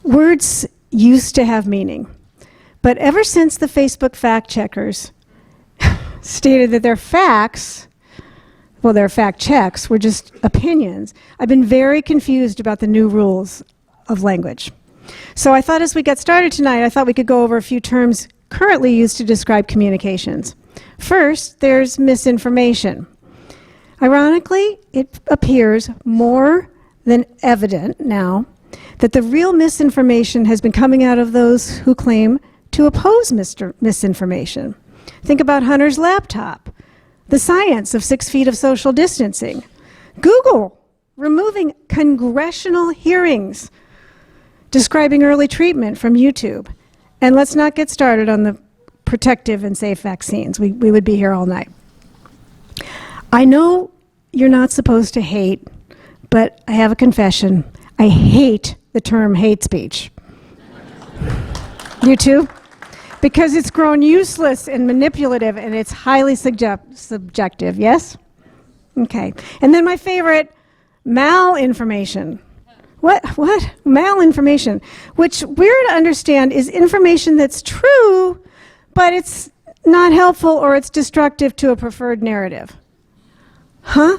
Words used to have meaning, but ever since the Facebook fact checkers stated that their facts, well, their fact checks were just opinions, I've been very confused about the new rules of language. So I thought as we get started tonight, I thought we could go over a few terms currently used to describe communications. First, there's misinformation. Ironically, it appears more than evident now that the real misinformation has been coming out of those who claim to oppose misinformation. Think about Hunter's laptop, the science of 6 feet of social distancing, Google removing congressional hearings describing early treatment from YouTube. And let's not get started on the protective and safe vaccines. We would be here all night. I know you're not supposed to hate, but I have a confession. I hate the term hate speech. You too? Because it's grown useless and manipulative, and it's highly subjective, yes? Okay. And then my favorite, malinformation. What? Malinformation, which we're to understand is information that's true, but it's not helpful or it's destructive to a preferred narrative. Huh?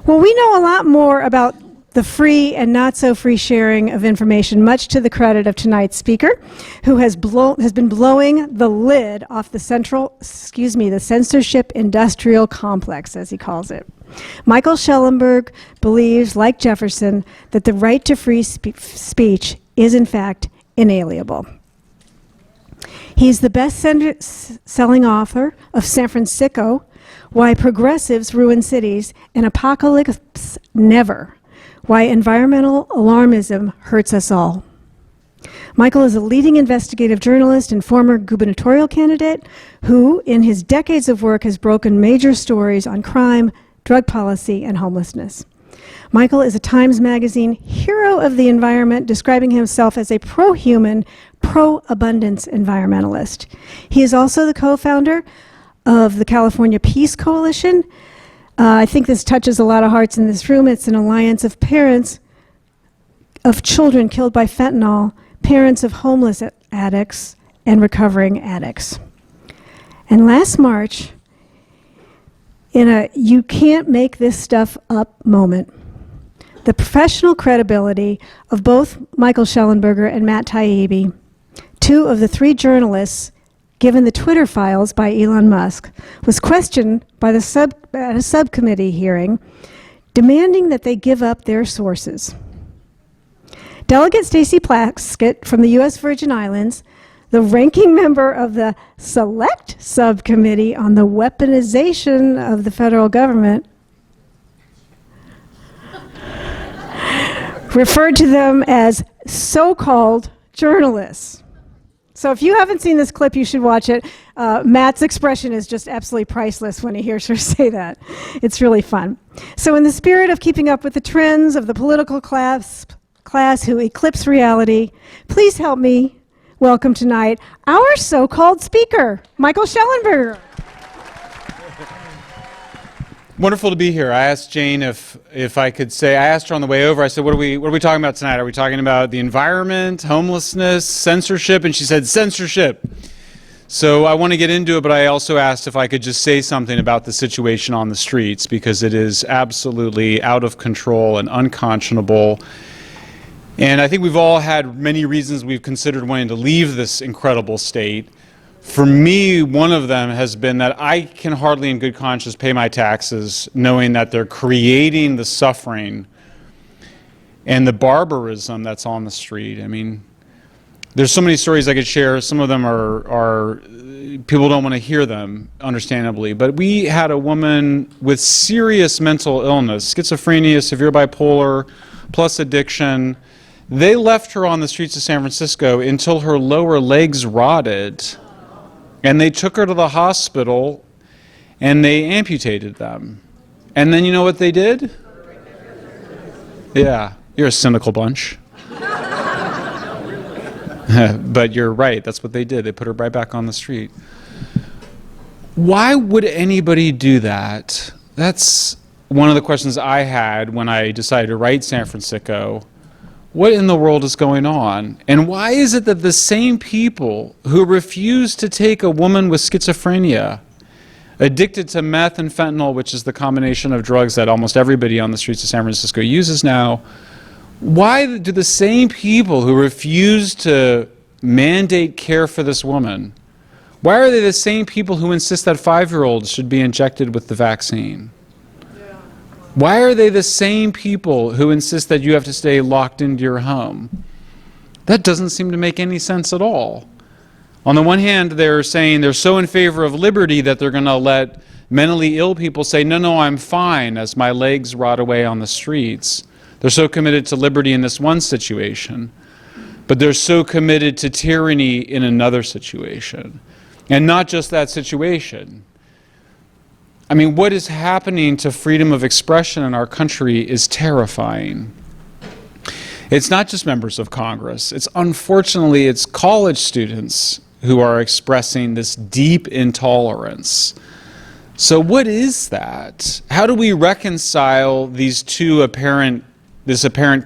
Well, we know a lot more about the free and not so free sharing of information, much to the credit of tonight's speaker, who has been blowing the lid off the censorship industrial complex, as he calls it. Michael Shellenberger believes, like Jefferson, that the right to free speech is in fact inalienable. He's the best-selling author of San Francisco, Why Progressives Ruin Cities, and Apocalypse Never, Why Environmental Alarmism Hurts Us All. Michael is a leading investigative journalist and former gubernatorial candidate who, in his decades of work, has broken major stories on crime, drug policy, and homelessness. Michael is a Times Magazine hero of the environment, describing himself as a pro-human, pro-abundance environmentalist. He is also the co-founder of the California Peace Coalition. I think this touches a lot of hearts in this room. It's an alliance of parents of children killed by fentanyl, parents of homeless addicts, and recovering addicts. And last March, in a you can't make this stuff up moment, the professional credibility of both Michael Shellenberger and Matt Taibbi, 2 of the 3 journalists given the Twitter files by Elon Musk, was questioned by at a subcommittee hearing, demanding that they give up their sources. Delegate Stacey Plaskett from the U.S. Virgin Islands, the ranking member of the Select Subcommittee on the Weaponization of the Federal Government, referred to them as so-called journalists. So if you haven't seen this clip, you should watch it. Matt's expression is just absolutely priceless when he hears her say that. It's really fun. So in the spirit of keeping up with the trends of the political class who eclipse reality, please help me welcome tonight our so-called speaker, Michael Shellenberger. Wonderful to be here. I asked Jane if I could say, I asked her on the way over, I said, what are we talking about tonight? Are we talking about the environment, homelessness, censorship? And she said, censorship. So I want to get into it, but I also asked if I could just say something about the situation on the streets, because it is absolutely out of control and unconscionable. And I think we've all had many reasons we've considered wanting to leave this incredible state. For me, one of them has been that I can hardly in good conscience pay my taxes knowing that they're creating the suffering and the barbarism that's on the street. I mean, there's so many stories I could share. Some of them are people don't want to hear them, understandably. But we had a woman with serious mental illness, schizophrenia, severe bipolar, plus addiction. They left her on the streets of San Francisco until her lower legs rotted. And they took her to the hospital and they amputated them. And then you know what they did? Yeah, you're a cynical bunch. But you're right, that's what they did. They put her right back on the street. Why would anybody do that? one of the questions I had when I decided to write San Francisco, what in the world is going on? And why is it that the same people who refuse to take a woman with schizophrenia, addicted to meth and fentanyl, which is the combination of drugs that almost everybody on the streets of San Francisco uses now, why do the same people who refuse to mandate care for this woman, why are they the same people who insist that 5-year-olds should be injected with the vaccine? Why are they the same people who insist that you have to stay locked into your home? That doesn't seem to make any sense at all. On the one hand, they're saying they're so in favor of liberty that they're going to let mentally ill people say, no, no, I'm fine, as my legs rot away on the streets. They're so committed to liberty in this one situation, but they're so committed to tyranny in another situation. And not just that situation. I mean, what is happening to freedom of expression in our country is terrifying. It's not just members of Congress. Unfortunately, it's college students who are expressing this deep intolerance. So what is that? How do we reconcile these apparent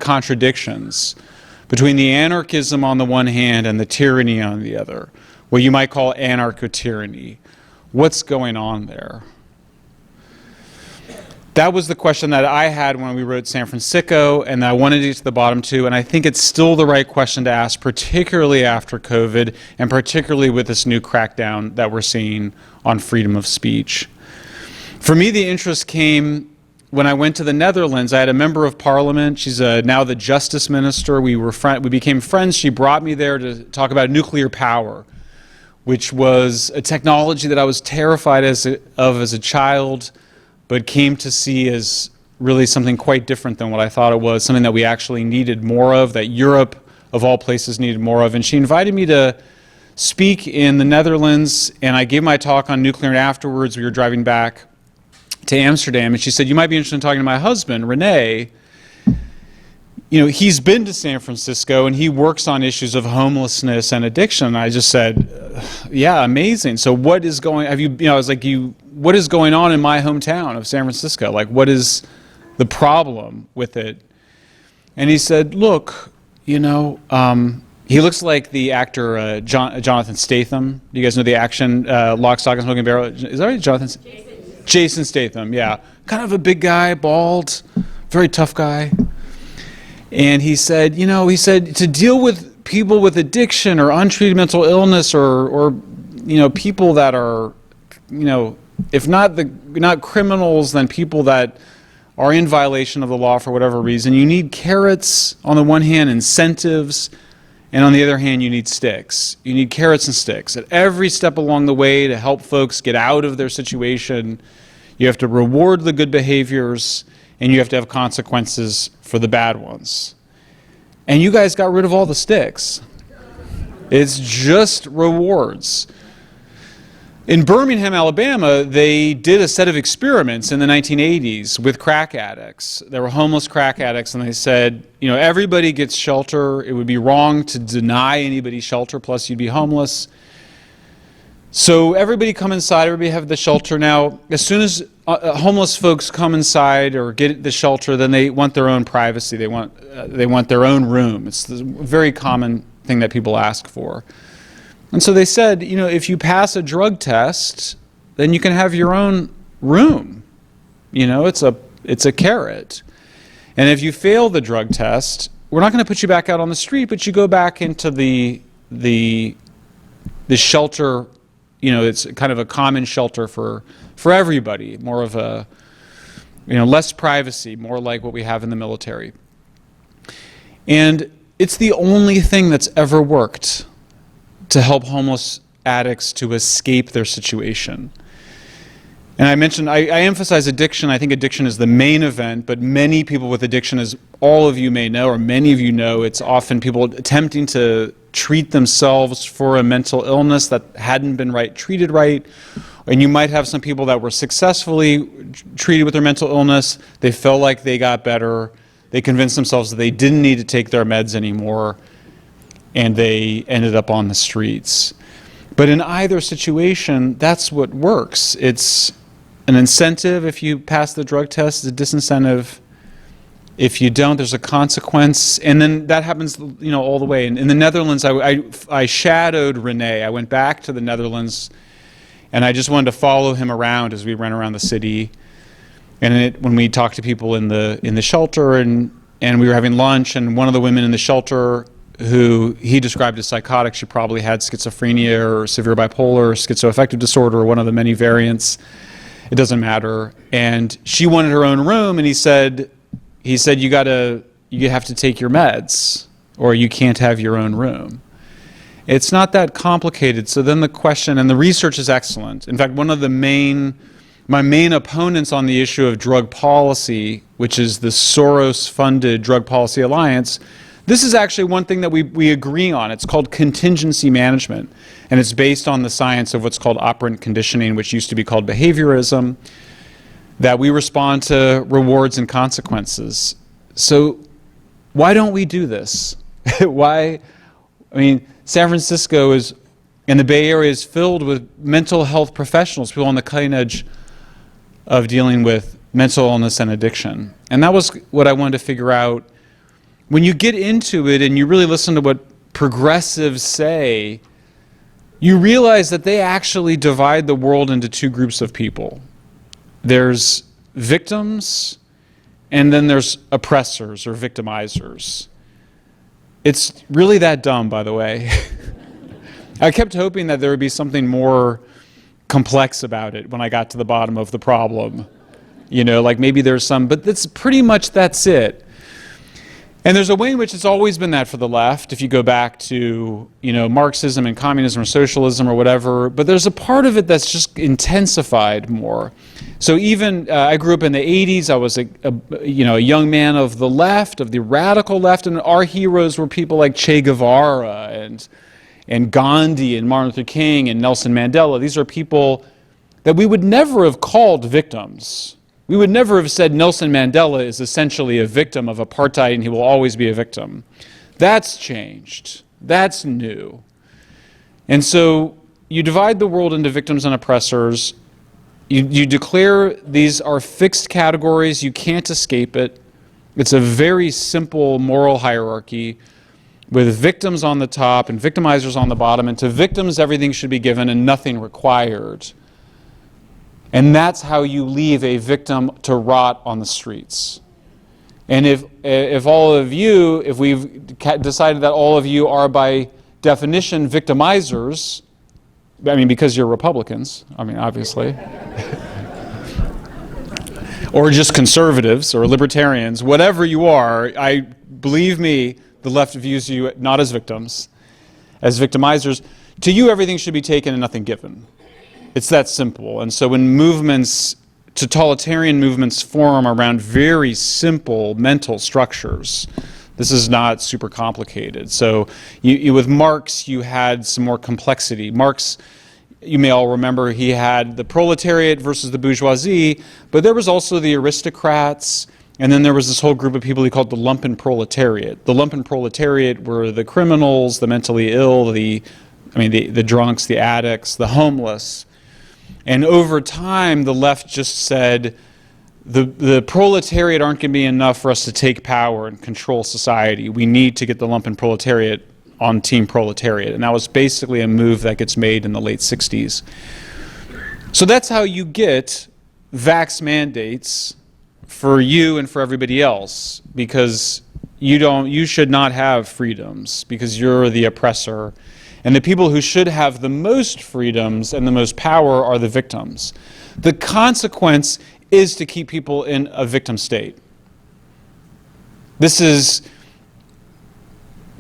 contradictions between the anarchism on the one hand and the tyranny on the other? What you might call anarcho-tyranny. What's going on there? That was the question that I had when we wrote San Francisco, and I wanted to get to the bottom too, and I think it's still the right question to ask, particularly after COVID, and particularly with this new crackdown that we're seeing on freedom of speech. For me, the interest came when I went to the Netherlands. I had a member of parliament. She's now the justice minister. We became friends. She brought me there to talk about nuclear power, which was a technology that I was terrified of as a child, but came to see as really something quite different than what I thought it was, something that we actually needed more of, that Europe, of all places, needed more of. And she invited me to speak in the Netherlands, and I gave my talk on nuclear, and afterwards we were driving back to Amsterdam, and she said, you might be interested in talking to my husband, Rene. You know, he's been to San Francisco and he works on issues of homelessness and addiction. And I just said, yeah, amazing. So what is going, I was like, what is going on in my hometown of San Francisco? Like, what is the problem with it? And he said, look, he looks like the actor Jonathan Statham. Do you guys know the action Lock, Stock, and Smoking Barrel? Is that right? Jason Statham, yeah. Kind of a big guy, bald, very tough guy. And he said, to deal with people with addiction or untreated mental illness or people that are, if not criminals, then people that are in violation of the law for whatever reason, you need carrots on the one hand, incentives, and on the other hand, you need sticks. You need carrots and sticks. At every step along the way to help folks get out of their situation, you have to reward the good behaviors, and you have to have consequences for the bad ones. And you guys got rid of all the sticks. It's just rewards. In Birmingham, Alabama, they did a set of experiments in the 1980s with crack addicts. There were homeless crack addicts, and they said, everybody gets shelter. It would be wrong to deny anybody shelter, plus you'd be homeless. So everybody come inside, everybody have the shelter. Now, as soon as homeless folks come inside or get the shelter, then they want their own privacy. They want their own room. It's a very common thing that people ask for. And so they said, if you pass a drug test, then you can have your own room. It's a carrot. And if you fail the drug test, we're not going to put you back out on the street, but you go back into the shelter. It's kind of a common shelter for everybody, more of a, less privacy, more like what we have in the military. And it's the only thing that's ever worked to help homeless addicts to escape their situation. And I emphasize addiction. I think addiction is the main event, but many people with addiction, as all of you may know, or many of you know, it's often people attempting to treat themselves for a mental illness that hadn't been treated right. And you might have some people that were successfully treated with their mental illness. They felt like they got better. They convinced themselves that they didn't need to take their meds anymore, and they ended up on the streets. But in either situation, that's what works. It's an incentive if you pass the drug test, a disincentive if you don't. There's a consequence, and then that happens, all the way. In the Netherlands, I shadowed René. I went back to the Netherlands, and I just wanted to follow him around as we ran around the city. And when we talked to people in the shelter, and we were having lunch, and one of the women in the shelter, who he described as psychotic, she probably had schizophrenia or severe bipolar or schizoaffective disorder, or one of the many variants. It doesn't matter. And she wanted her own room, and he said, you have to take your meds, or you can't have your own room. It's not that complicated. So then the question, and the research is excellent. In fact, one of my main opponents on the issue of drug policy, which is the Soros-funded Drug Policy Alliance, this is actually one thing that we agree on. It's called contingency management, and it's based on the science of what's called operant conditioning, which used to be called behaviorism, that we respond to rewards and consequences. So why don't we do this? San Francisco and the Bay Area is filled with mental health professionals, people on the cutting edge of dealing with mental illness and addiction. And that was what I wanted to figure out. When you get into it and you really listen to what progressives say, you realize that they actually divide the world into two groups of people. There's victims, and then there's oppressors or victimizers. It's really that dumb, by the way. I kept hoping that there would be something more complex about it when I got to the bottom of the problem. Like maybe there's some, but that's it. And there's a way in which it's always been that for the left, if you go back to, Marxism and communism or socialism or whatever, but there's a part of it that's just intensified more. So even, I grew up in the 80s, I was a young man of the left, of the radical left, and our heroes were people like Che Guevara and Gandhi and Martin Luther King and Nelson Mandela. These are people that we would never have called victims. We would never have said Nelson Mandela is essentially a victim of apartheid and he will always be a victim. That's changed. That's new. And so you divide the world into victims and oppressors. You declare these are fixed categories. You can't escape it. It's a very simple moral hierarchy with victims on the top and victimizers on the bottom. And to victims, everything should be given and nothing required. And that's how you leave a victim to rot on the streets. And if we've decided that all of you are by definition victimizers, because you're Republicans, obviously, or just conservatives or libertarians, whatever you are, believe me, the left views you not as victims, as victimizers. To you, everything should be taken and nothing given. It's that simple. And so when totalitarian movements form around very simple mental structures, this is not super complicated. So with Marx, you had some more complexity. Marx, you may all remember, he had the proletariat versus the bourgeoisie, but there was also the aristocrats, and then there was this whole group of people he called the lumpen proletariat. The lumpen proletariat were the criminals, the mentally ill, the drunks, the addicts, the homeless. And over time, the left just said, the proletariat aren't going to be enough for us to take power and control society. We need to get the lumpen proletariat on team proletariat. And that was basically a move that gets made in the late 60s. So that's how you get vax mandates for you and for everybody else, because you should not have freedoms because you're the oppressor. And the people who should have the most freedoms and the most power are the victims. The consequence is to keep people in a victim state. This is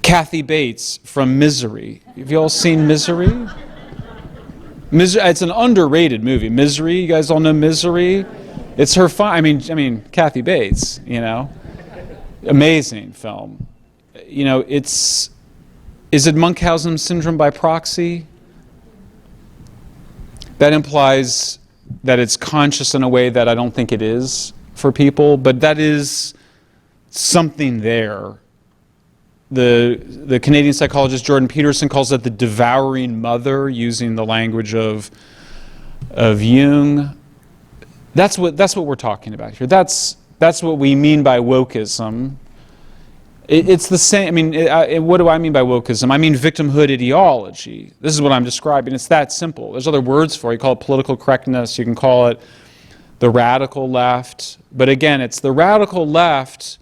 Kathy Bates from Misery. Have you all seen Misery? It's an underrated movie. Misery, you guys all know Misery? It's her Kathy Bates, Amazing film. Is it Munchausen syndrome by proxy? That implies that it's conscious in a way that I don't think it is for people, but that is something there. The Canadian psychologist Jordan Peterson calls it the devouring mother, using the language of Jung. That's what we're talking about here. That's what we mean by wokeism. It's the same. I mean, what do I mean by wokeism? I mean victimhood ideology. This is what I'm describing. It's that simple. There's other words for it. You call it political correctness. You can call it the radical left. But again, it's the radical left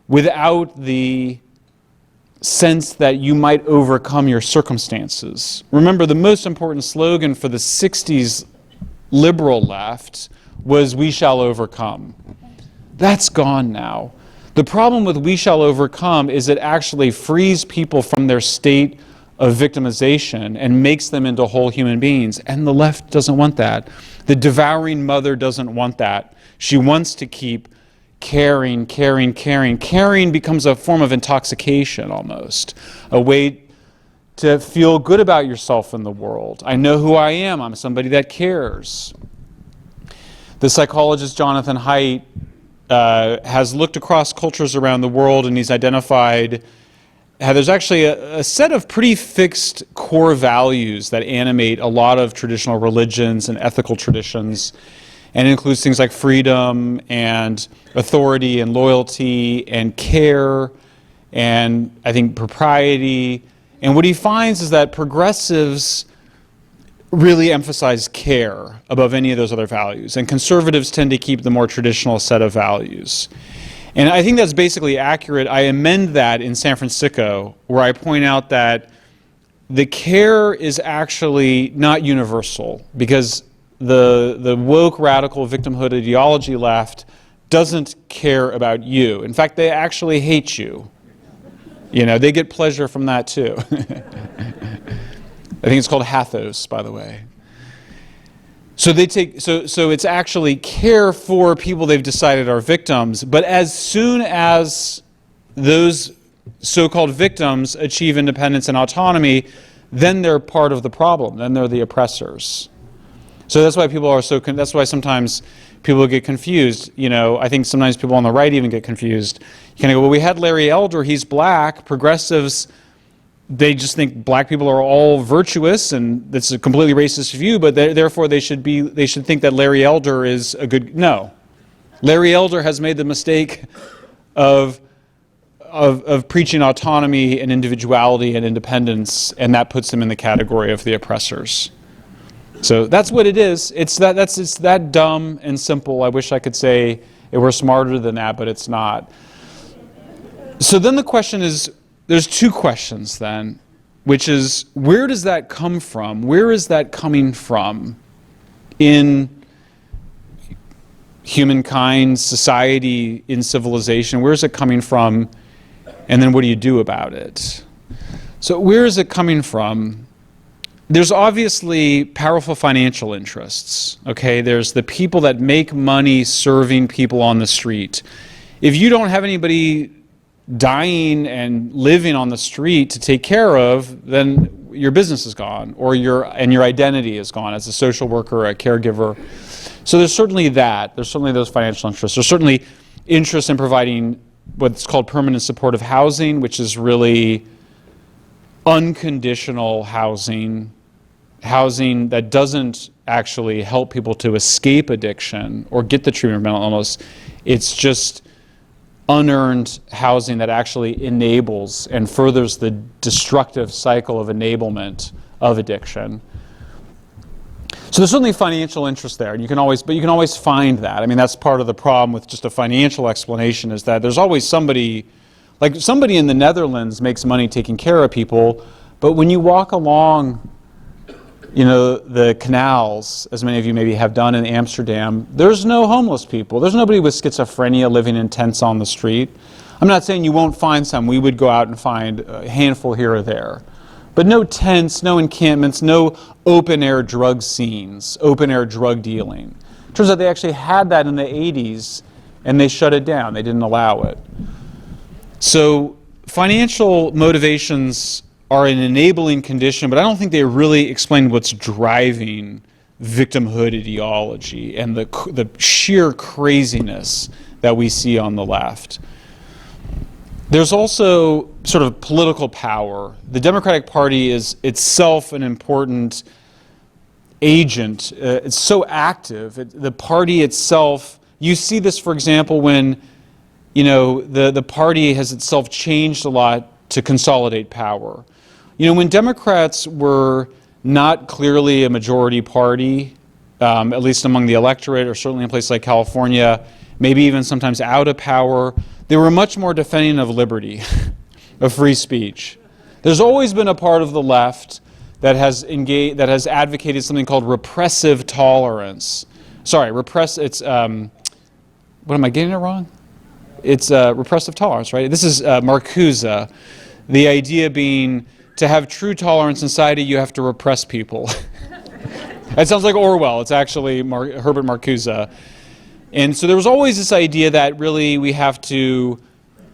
without the sense that you might overcome your circumstances. Remember, the most important slogan for the 60s liberal left was "We shall overcome." That's gone now. The problem with "we shall overcome" is it actually frees people from their state of victimization and makes them into whole human beings. And the left doesn't want that. The devouring mother doesn't want that. She wants to keep caring, caring, caring. Caring becomes a form of intoxication almost, a way to feel good about yourself in the world. I know who I am. I'm somebody that cares. The psychologist Jonathan Haidt has looked across cultures around the world, and he's identified how there's actually a set of pretty fixed core values that animate a lot of traditional religions and ethical traditions, and includes things like freedom and authority and loyalty and care and, I think, propriety. And what he finds is that progressives really emphasize care above any of those other values, and conservatives tend to keep the more traditional set of values. And I think that's basically accurate. I amend that in San Francisco, where I point out that the care is actually not universal, because the woke radical victimhood ideology left doesn't care about you. In fact, they actually hate you. You know, they get pleasure from that too. I think it's called hathos, by the way. So they take so it's actually care for people they've decided are victims, but as soon as those so-called victims achieve independence and autonomy, then they're part of the problem. Then they're the oppressors. So that's why people are that's why sometimes people get confused. You know, I think sometimes people on the right even get confused. You kind of go, well, we had Larry Elder, he's black. Progressives, they just think black people are all virtuous, and that's a completely racist view, but therefore they should think that Larry Elder is a good, no. Larry Elder has made the mistake of preaching autonomy and individuality and independence, and that puts him in the category of the oppressors. So that's what it is. It's that dumb and simple. I wish I could say it were smarter than that, but it's not. So then the question is, there's two questions then, which is, where does that come from? Where is that coming from in humankind, society, in civilization? Where is it coming from? And then what do you do about it? So where is it coming from? There's obviously powerful financial interests, okay? There's the people that make money serving people on the street. If you don't have anybody dying and living on the street to take care of, then your business is gone, or your identity is gone as a social worker or a caregiver. So there's certainly that. There's certainly those financial interests. There's certainly interest in providing what's called permanent supportive housing, which is really unconditional housing that doesn't actually help people to escape addiction or get the treatment of mental illness. It's just unearned housing that actually enables and furthers the destructive cycle of enablement of addiction. So there's certainly financial interest there, and you can always find that. I mean, that's part of the problem with just a financial explanation, is that there's always somebody, like somebody in the Netherlands makes money taking care of people, but when you walk along, you know, the canals, as many of you maybe have done in Amsterdam, there's no homeless people. There's nobody with schizophrenia living in tents on the street. I'm not saying you won't find some. We would go out and find a handful here or there. But no tents, no encampments, no open-air drug scenes, open-air drug dealing. Turns out they actually had that in the 80s, and they shut it down. They didn't allow it. So financial motivations are an enabling condition, but I don't think they really explain what's driving victimhood ideology and the sheer craziness that we see on the left. There's also sort of political power. The Democratic Party is itself an important agent. It's so active. The party itself, you see this, for example, when the party has itself changed a lot to consolidate power. When Democrats were not clearly a majority party, at least among the electorate, or certainly in places like California, maybe even sometimes out of power, they were much more defending of liberty, of free speech. There's always been a part of the left that has advocated something called repressive tolerance. Sorry, it's, what am I getting it wrong? It's repressive tolerance, right? This is Marcuse. The idea being to have true tolerance in society, you have to repress people. It sounds like Orwell. It's actually Herbert Marcuse. And so there was always this idea that really we have to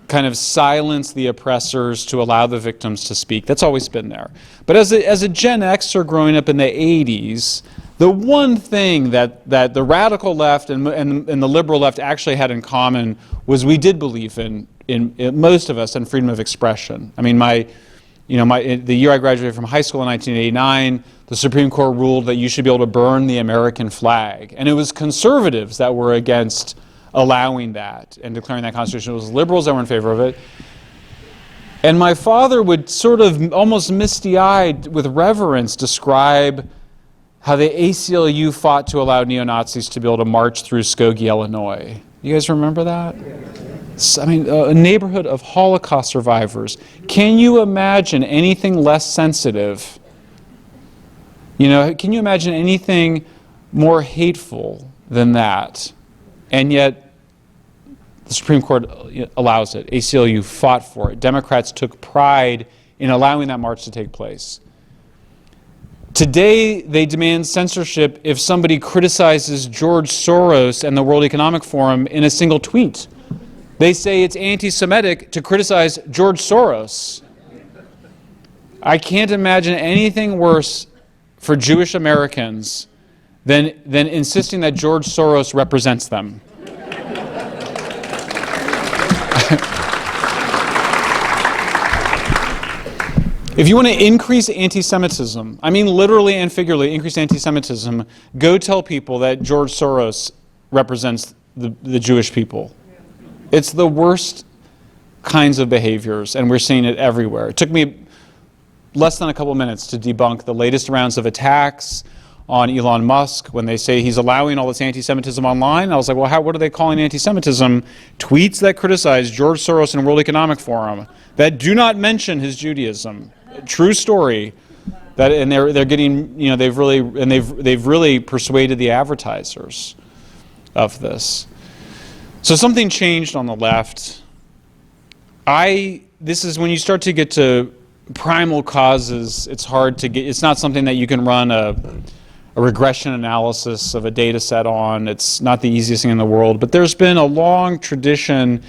kind of silence the oppressors to allow the victims to speak. That's always been there. But as a Gen Xer growing up in the 80s, the one thing that the radical left and the liberal left actually had in common was we did believe in most of us in freedom of expression. I mean, the year I graduated from high school in 1989, the Supreme Court ruled that you should be able to burn the American flag. And it was conservatives that were against allowing that and declaring that constitutional. It was liberals that were in favor of it. And my father would sort of almost misty-eyed with reverence describe how the ACLU fought to allow neo-Nazis to be able to march through Skokie, Illinois. You guys remember that? I mean, a neighborhood of Holocaust survivors. Can you imagine anything less sensitive? Can you imagine anything more hateful than that? And yet, the Supreme Court allows it. ACLU fought for it. Democrats took pride in allowing that march to take place. Today, they demand censorship if somebody criticizes George Soros and the World Economic Forum in a single tweet. They say it's anti-Semitic to criticize George Soros. I can't imagine anything worse for Jewish Americans than insisting that George Soros represents them. If you want to increase anti-Semitism, I mean literally and figuratively increase anti-Semitism, go tell people that George Soros represents the Jewish people. It's the worst kinds of behaviors, and we're seeing it everywhere. It took me less than a couple minutes to debunk the latest rounds of attacks on Elon Musk when they say he's allowing all this anti-Semitism online. I was like, well, what are they calling anti-Semitism? Tweets that criticize George Soros and World Economic Forum that do not mention his Judaism. True story. And they're getting, they've really persuaded the advertisers of this. So something changed on the left. This is when you start to get to primal causes, it's not something that you can run a regression analysis of a data set on. It's not the easiest thing in the world, but there's been a long tradition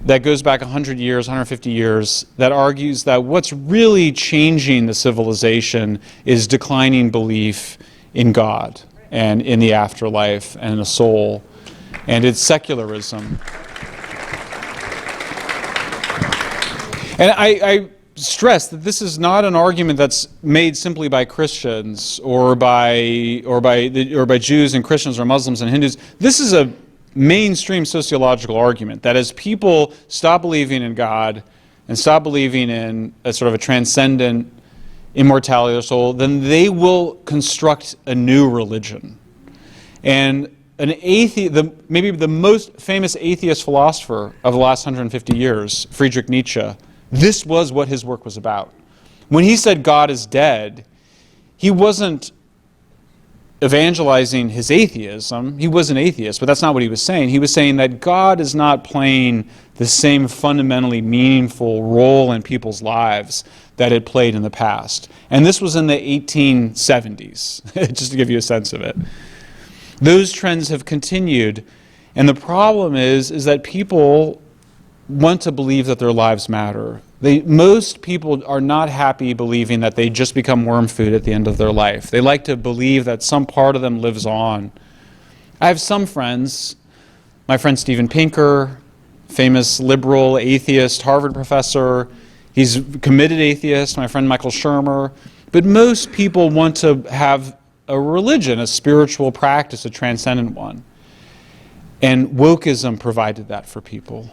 that goes back 100 years, 150 years, that argues that what's really changing the civilization is declining belief in God and in the afterlife and in a soul, and it's secularism. And I stress that this is not an argument that's made simply by Christians or by Jews and Christians or Muslims and Hindus. This is a mainstream sociological argument that as people stop believing in God and stop believing in a sort of a transcendent immortality of the soul, then they will construct a new religion. And maybe the most famous atheist philosopher of the last 150 years, Friedrich Nietzsche, this was what his work was about. When he said God is dead, he wasn't evangelizing his atheism. He was an atheist, but that's not what he was saying. He was saying that God is not playing the same fundamentally meaningful role in people's lives that it played in the past. And this was in the 1870s, just to give you a sense of it. Those trends have continued, and the problem is that people want to believe that their lives matter. Most people are not happy believing that they just become worm food at the end of their life. They like to believe that some part of them lives on. I have some friends, my friend Steven Pinker, famous liberal atheist, Harvard professor. He's a committed atheist, my friend Michael Shermer. But most people want to have a religion, a spiritual practice, a transcendent one. And wokeism provided that for people.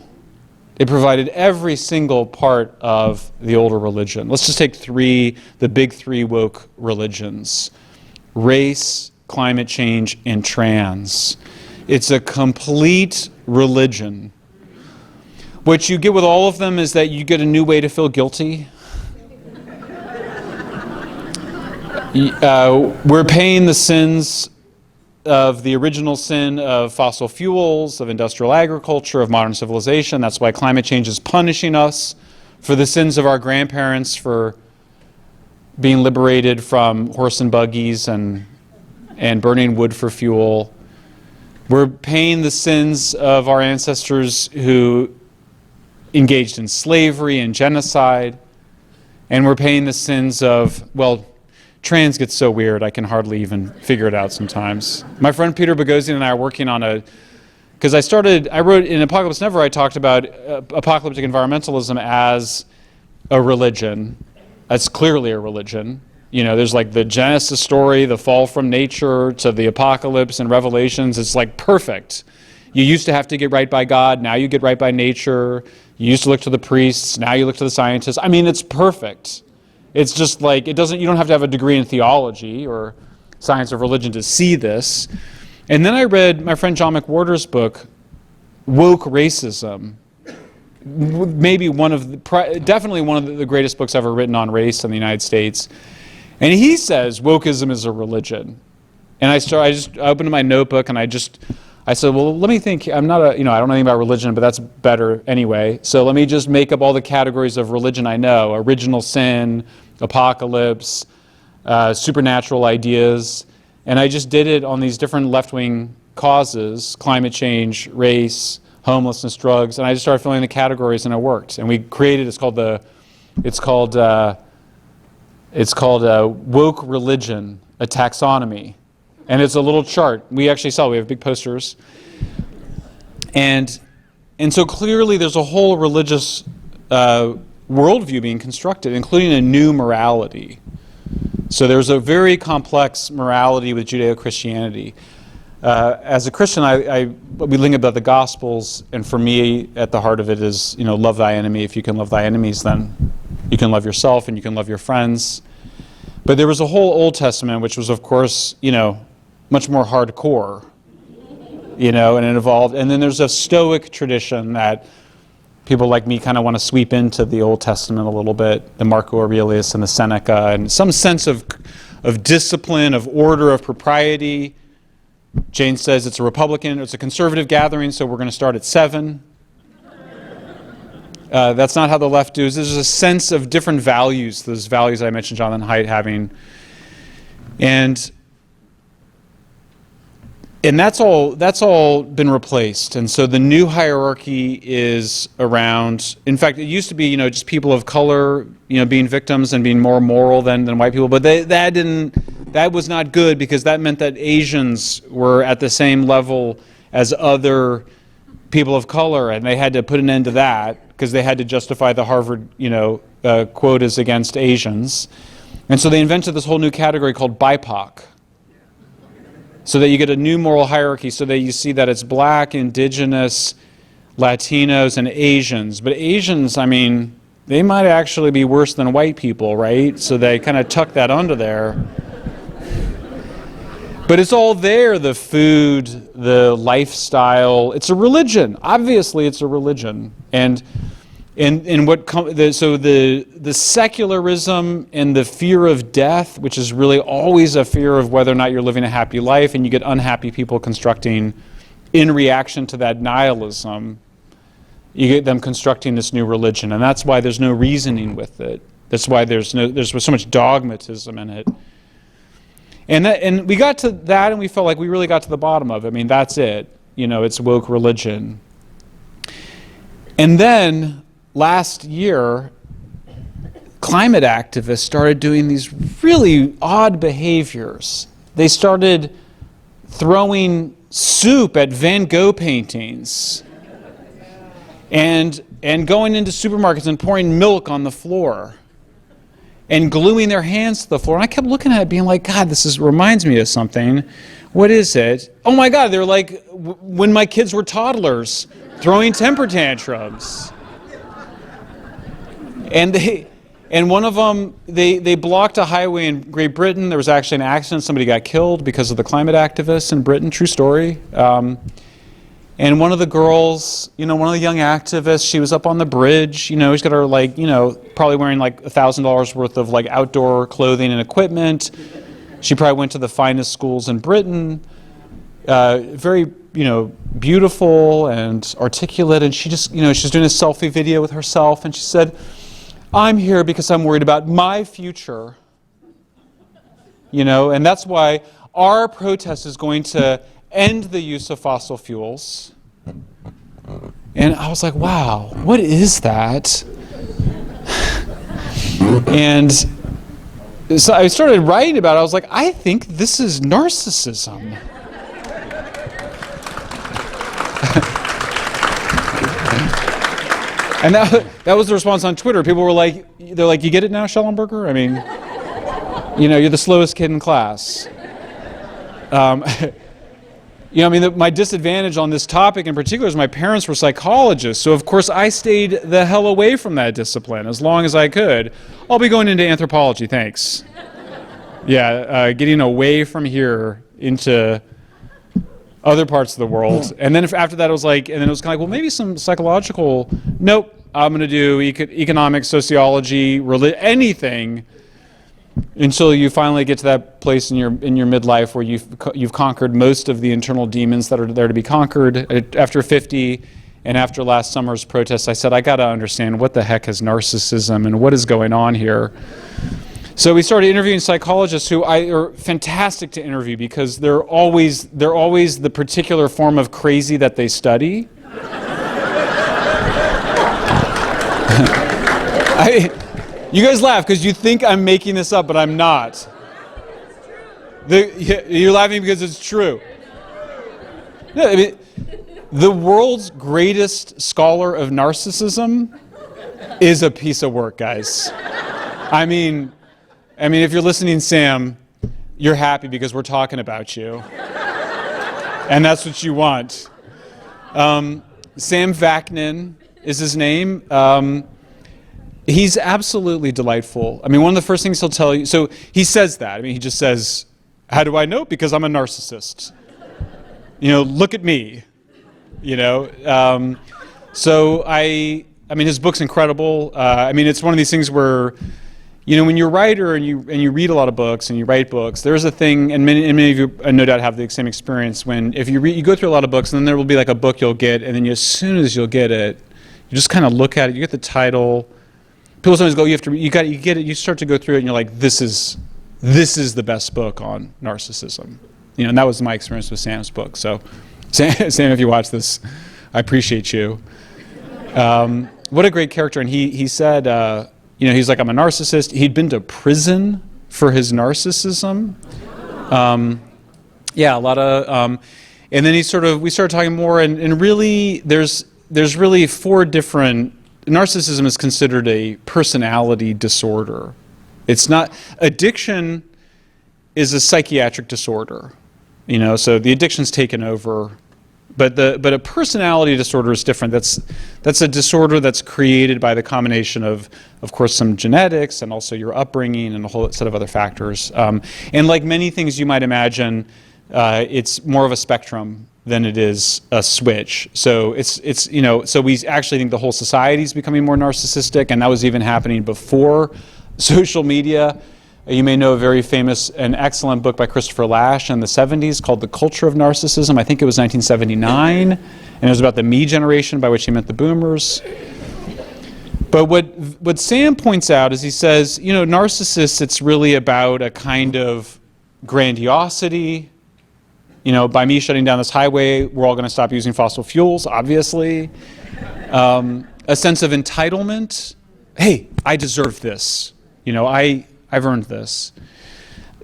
It provided every single part of the older religion. Let's just take the big three woke religions: race, climate change, and trans. It's a complete religion. What you get with all of them is that you get a new way to feel guilty. We're paying the sins of the original sin of fossil fuels, of industrial agriculture, of modern civilization. That's why climate change is punishing us for the sins of our grandparents, for being liberated from horse and buggies and burning wood for fuel. We're paying the sins of our ancestors who engaged in slavery and genocide. And we're paying the sins of, well, trans gets so weird I can hardly even figure it out sometimes. My friend Peter Boghossian and I are working on because I wrote in Apocalypse Never, I talked about apocalyptic environmentalism as a religion. That's clearly a religion. You know, there's like the Genesis story, the fall from nature, to the apocalypse and Revelations. It's like perfect. You used to have to get right by God, now you get right by nature. You used to look to the priests, now you look to the scientists. I mean, it's perfect. It's just like, you don't have to have a degree in theology or science of religion to see this. And then I read my friend John McWhorter's book, Woke Racism. Maybe definitely one of the greatest books ever written on race in the United States. And he says wokeism is a religion. And I just opened my notebook and I said, well, let me think. I don't know anything about religion, but that's better anyway. So let me just make up all the categories of religion I know: original sin, apocalypse, supernatural ideas. And I just did it on these different left-wing causes: climate change, race, homelessness, drugs. And I just started filling the categories, and it worked. And we created, it's called Woke Religion, a taxonomy. And it's a little chart. We actually sell. We have big posters. And so clearly there's a whole religious worldview being constructed, including a new morality. So there's a very complex morality with Judeo-Christianity. As a Christian, we think about the Gospels, and for me, at the heart of it is, love thy enemy. If you can love thy enemies, then you can love yourself and you can love your friends. But there was a whole Old Testament, which was, of course, much more hardcore, and it evolved. And then there's a Stoic tradition that people like me kind of want to sweep into the Old Testament a little bit, the Marco Aurelius and the Seneca, and some sense of discipline, of order, of propriety. Jane says it's a conservative gathering, so we're going to start at 7. That's not how the left does. There's a sense of different values, those values I mentioned Jonathan Haidt having. And that's all been replaced. And so the new hierarchy is around, in fact, it used to be, just people of color, being victims and being more moral than white people. But that was not good, because that meant that Asians were at the same level as other people of color, and they had to put an end to that because they had to justify the Harvard, quotas against Asians. And so they invented this whole new category called BIPOC. So that you get a new moral hierarchy, so that you see that it's black, indigenous, Latinos, and Asians. But Asians, they might actually be worse than white people, right? So they kind of tuck that under there. But it's all there: the food, the lifestyle. It's a religion. Obviously, it's a religion. And the secularism and the fear of death, which is really always a fear of whether or not you're living a happy life, and you get unhappy people constructing, in reaction to that nihilism, you get them constructing this new religion. And that's why there's no reasoning with it. That's why there's so much dogmatism in it. And we got to that, and we felt like we really got to the bottom of it. That's it. It's woke religion. And then last year, climate activists started doing these really odd behaviors. They started throwing soup at Van Gogh paintings and going into supermarkets and pouring milk on the floor. and gluing their hands to the floor. And I kept looking at it being like, God, reminds me of something. What is it? Oh my God, they're like when my kids were toddlers, throwing temper tantrums. And one of them, they blocked a highway in Great Britain. There was actually an accident. Somebody got killed because of the climate activists in Britain. True story. And one of the girls, one of the young activists, she was up on the bridge. She's got her probably wearing like $1,000 worth of like outdoor clothing and equipment. She probably went to the finest schools in Britain. Very, beautiful and articulate. And she just, she's doing a selfie video with herself. And she said, I'm here because I'm worried about my future. And that's why our protest is going to end the use of fossil fuels. And I was like, wow, what is that? And so I started writing about it. I was like, I think this is narcissism. And that was the response on Twitter. People were like, they're like, you get it now, Shellenberger? I mean, you're the slowest kid in class. My disadvantage on this topic in particular is my parents were psychologists, so of course I stayed the hell away from that discipline as long as I could. I'll be going into anthropology, thanks. Yeah, getting away from here into other parts of the world. And then after that, it was kind of like, well, maybe some psychological. Nope, I'm going to do economics, sociology, anything. Until you finally get to that place in your midlife where you've conquered most of the internal demons that are there to be conquered. After 50 and after last summer's protests, I said, I got to understand what the heck is narcissism and what is going on here. So we started interviewing psychologists who are fantastic to interview because they're always the particular form of crazy that they study. You guys laugh because you think I'm making this up, but I'm not. You're laughing because it's true. No, the world's greatest scholar of narcissism is a piece of work, guys. I mean, if you're listening, Sam, you're happy because we're talking about you. And that's what you want. Sam Vaknin is his name. He's absolutely delightful. One of the first things he'll tell you, so he says that. He just says, how do I know? Because I'm a narcissist. Look at me. So his book's incredible. It's one of these things where, when you're a writer and you read a lot of books and you write books, there's a thing, and many of you no doubt have the same experience, when if you go through a lot of books, and then there will be like a book you'll get, and then as soon as you'll get it, you just kind of look at it, you get the title. People sometimes go, you get it, you start to go through it, and you're like, this is the best book on narcissism. And that was my experience with Sam's book. So, Sam, if you watch this, I appreciate you. What a great character. And he said, he's like, I'm a narcissist. He'd been to prison for his narcissism. A lot of, and then we started talking more, and really, there's really 4 different. Narcissism is considered a personality disorder. It's not. Addiction is a psychiatric disorder, so the addiction's taken over. But a personality disorder is different. That's a disorder that's created by the combination of course, some genetics and also your upbringing and a whole set of other factors. And like many things you might imagine, it's more of a spectrum than it is a switch. So so we actually think the whole society is becoming more narcissistic, and that was even happening before social media. You may know a very famous and excellent book by Christopher Lasch in the 70s called The Culture of Narcissism. I think it was 1979, and it was about the me generation, by which he meant the boomers. But what Sam points out is he says, narcissists, it's really about a kind of grandiosity. By me shutting down this highway, we're all going to stop using fossil fuels, obviously. A sense of entitlement. Hey, I deserve this. I've earned this.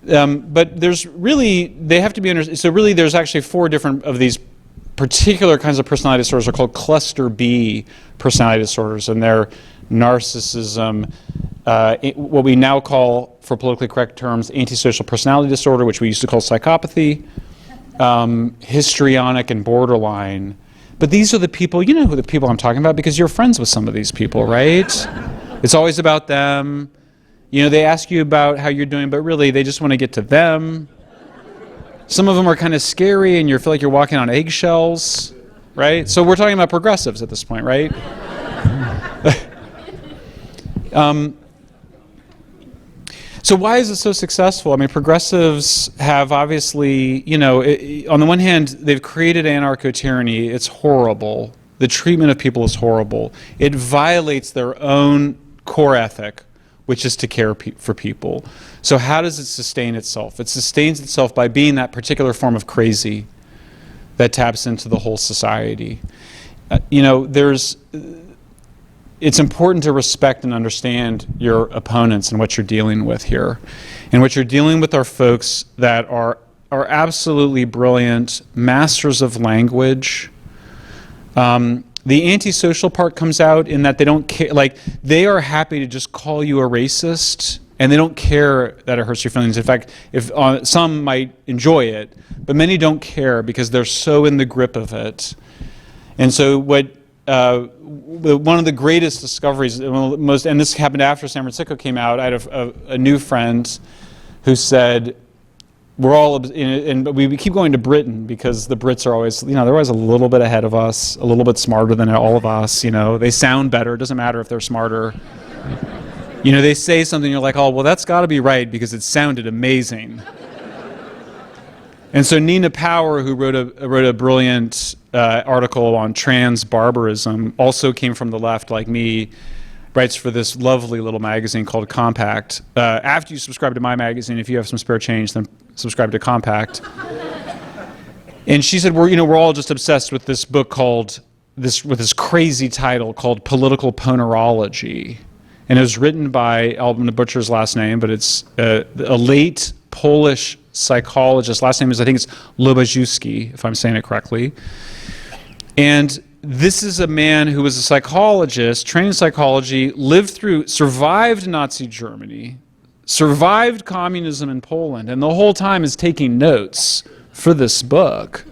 But they have to be understood. So really there's actually 4 different of these particular kinds of personality disorders are called cluster B personality disorders, and they're narcissism, what we now call, for politically correct terms, antisocial personality disorder, which we used to call psychopathy, histrionic and borderline. But these are the people, you know who the people I'm talking about because you're friends with some of these people, right? It's always about them. You know, they ask you about how you're doing, but really they just want to get to them. Some of them are kind of scary and you feel like you're walking on eggshells, right? So we're talking about progressives at this point, right? So why is it so successful? I mean, progressives have obviously, you know, on the one hand, they've created anarcho-tyranny. It's horrible. The treatment of people is horrible. It violates their own core ethic, which is to care for people. So how does it sustain itself? It sustains itself by being that particular form of crazy that taps into the whole society. You know, it's important to respect and understand your opponents and what you're dealing with here. And what you're dealing with are folks that are absolutely brilliant, masters of language. The antisocial part comes out in that they don't care, like they are happy to just call you a racist and they don't care that it hurts your feelings. In fact, if some might enjoy it, but many don't care because they're so in the grip of it. And so one of the greatest discoveries, and this happened after San Francisco came out, I had a new friend who said, we're all, and we keep going to Britain because the Brits are always, you know, they're always a little bit ahead of us, a little bit smarter than all of us, you know. They sound better, it doesn't matter if they're smarter. You know, they say something, you're like, oh, well, that's got to be right because it sounded amazing. And so Nina Power, who wrote a brilliant article on trans barbarism, also came from the left like me, writes for this lovely little magazine called Compact. After you subscribe to my magazine, if you have some spare change, then subscribe to Compact. And she said, we're all just obsessed with this book with this crazy title called Political Ponerology. And it was written by, I'm going to butcher his last name, but it's a late Polish psychologist. Last name is, I think it's Lobajewski, if I'm saying it correctly. And this is a man who was a psychologist, trained in psychology, survived Nazi Germany, survived communism in Poland, and the whole time is taking notes for this book.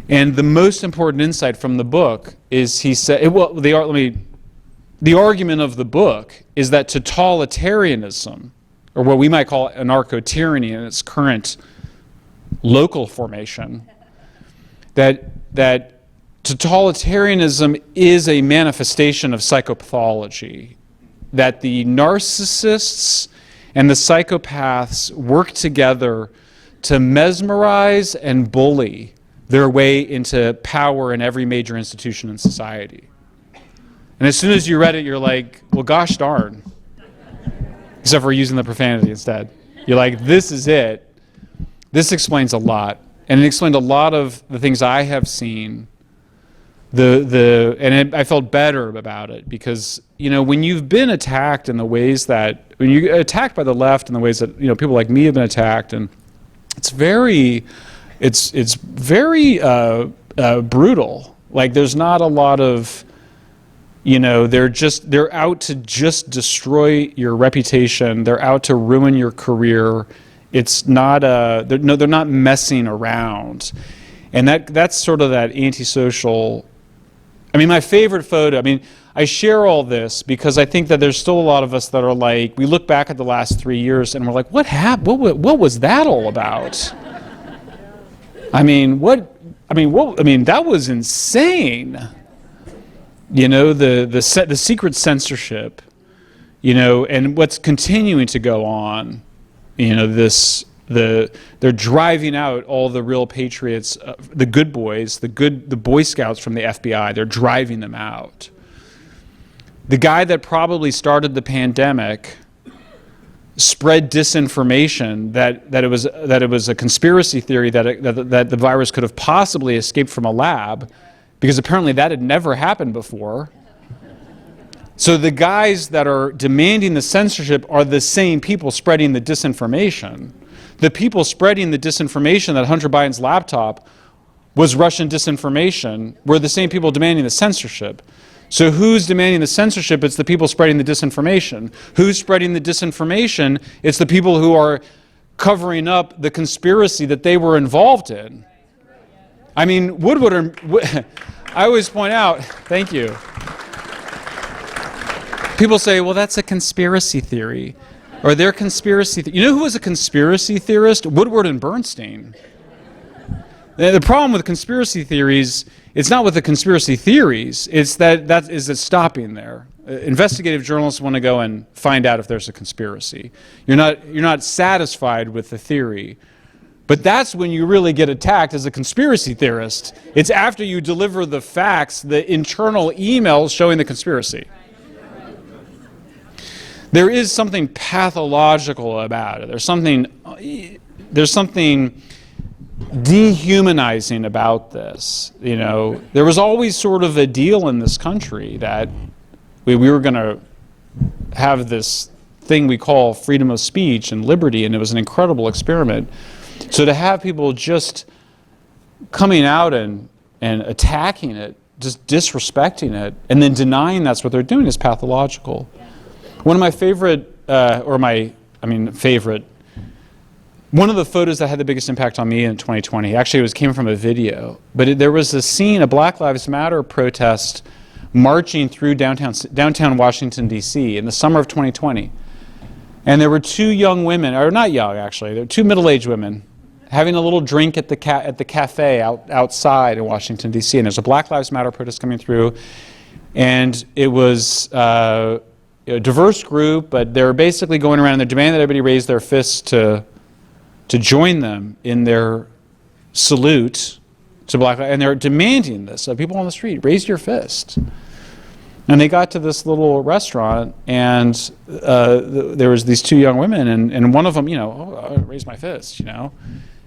And the most important insight from the book is he said, the argument of the book is that totalitarianism, or what we might call anarcho-tyranny in its current local formation, that totalitarianism is a manifestation of psychopathology, that the narcissists and the psychopaths work together to mesmerize and bully their way into power in every major institution in society. And as soon as you read it, you're like, well, gosh darn. Except for using the profanity instead. You're like, this is it. This explains a lot. And it explained a lot of the things I have seen. I felt better about it because, you know, when you've been attacked in the ways that, when you're attacked by the left in the ways that, you know, people like me have been attacked, and it's very brutal. Like, there's not a lot of, you know, they're out to just destroy your reputation. They're out to ruin your career. It's not they're not messing around. And that's sort of that antisocial. I mean, my favorite photo, I mean, I share all this because I think that there's still a lot of us that are like, we look back at the last 3 years and we're like, what happened? What was that all about? I mean, that was insane. You know, the secret censorship, you know, and what's continuing to go on, you know, they're driving out all the real patriots, the good boys, the Boy Scouts from the FBI. They're driving them out. The guy that probably started the pandemic spread disinformation that it was a conspiracy theory that the virus could have possibly escaped from a lab, because apparently that had never happened before. So the guys that are demanding the censorship are the same people spreading the disinformation. The people spreading the disinformation that Hunter Biden's laptop was Russian disinformation were the same people demanding the censorship. So who's demanding the censorship? It's the people spreading the disinformation. Who's spreading the disinformation? It's the people who are covering up the conspiracy that they were involved in. I mean, I always point out, thank you. People say, well, that's a conspiracy theory. Or they're conspiracy you know who was a conspiracy theorist? Woodward and Bernstein. The problem with conspiracy theories, it's not with the conspiracy theories, it's it's stopping there. Investigative journalists want to go and find out if there's a conspiracy. You're not satisfied with the theory. But that's when you really get attacked as a conspiracy theorist. It's after you deliver the facts, the internal emails showing the conspiracy. There is something pathological about it. There's something dehumanizing about this. You know, there was always sort of a deal in this country that we were going to have this thing we call freedom of speech and liberty, and it was an incredible experiment. So to have people just coming out and attacking it, just disrespecting it, and then denying that's what they're doing is pathological. One of my favorite, one of the photos that had the biggest impact on me in 2020, actually came from a video, but there was a scene, a Black Lives Matter protest marching through downtown Washington, D.C. in the summer of 2020. And there were two young women, or not young actually, there were two middle-aged women having a little drink at the cafe outside in Washington, D.C. And there's a Black Lives Matter protest coming through, and it was a diverse group, but they're basically going around and they're demanding that everybody raise their fists to join them in their salute to Black Lives, and they're demanding this of people on the street, raise your fist. And they got to this little restaurant, and there was these two young women, and one of them, I raised my fist, and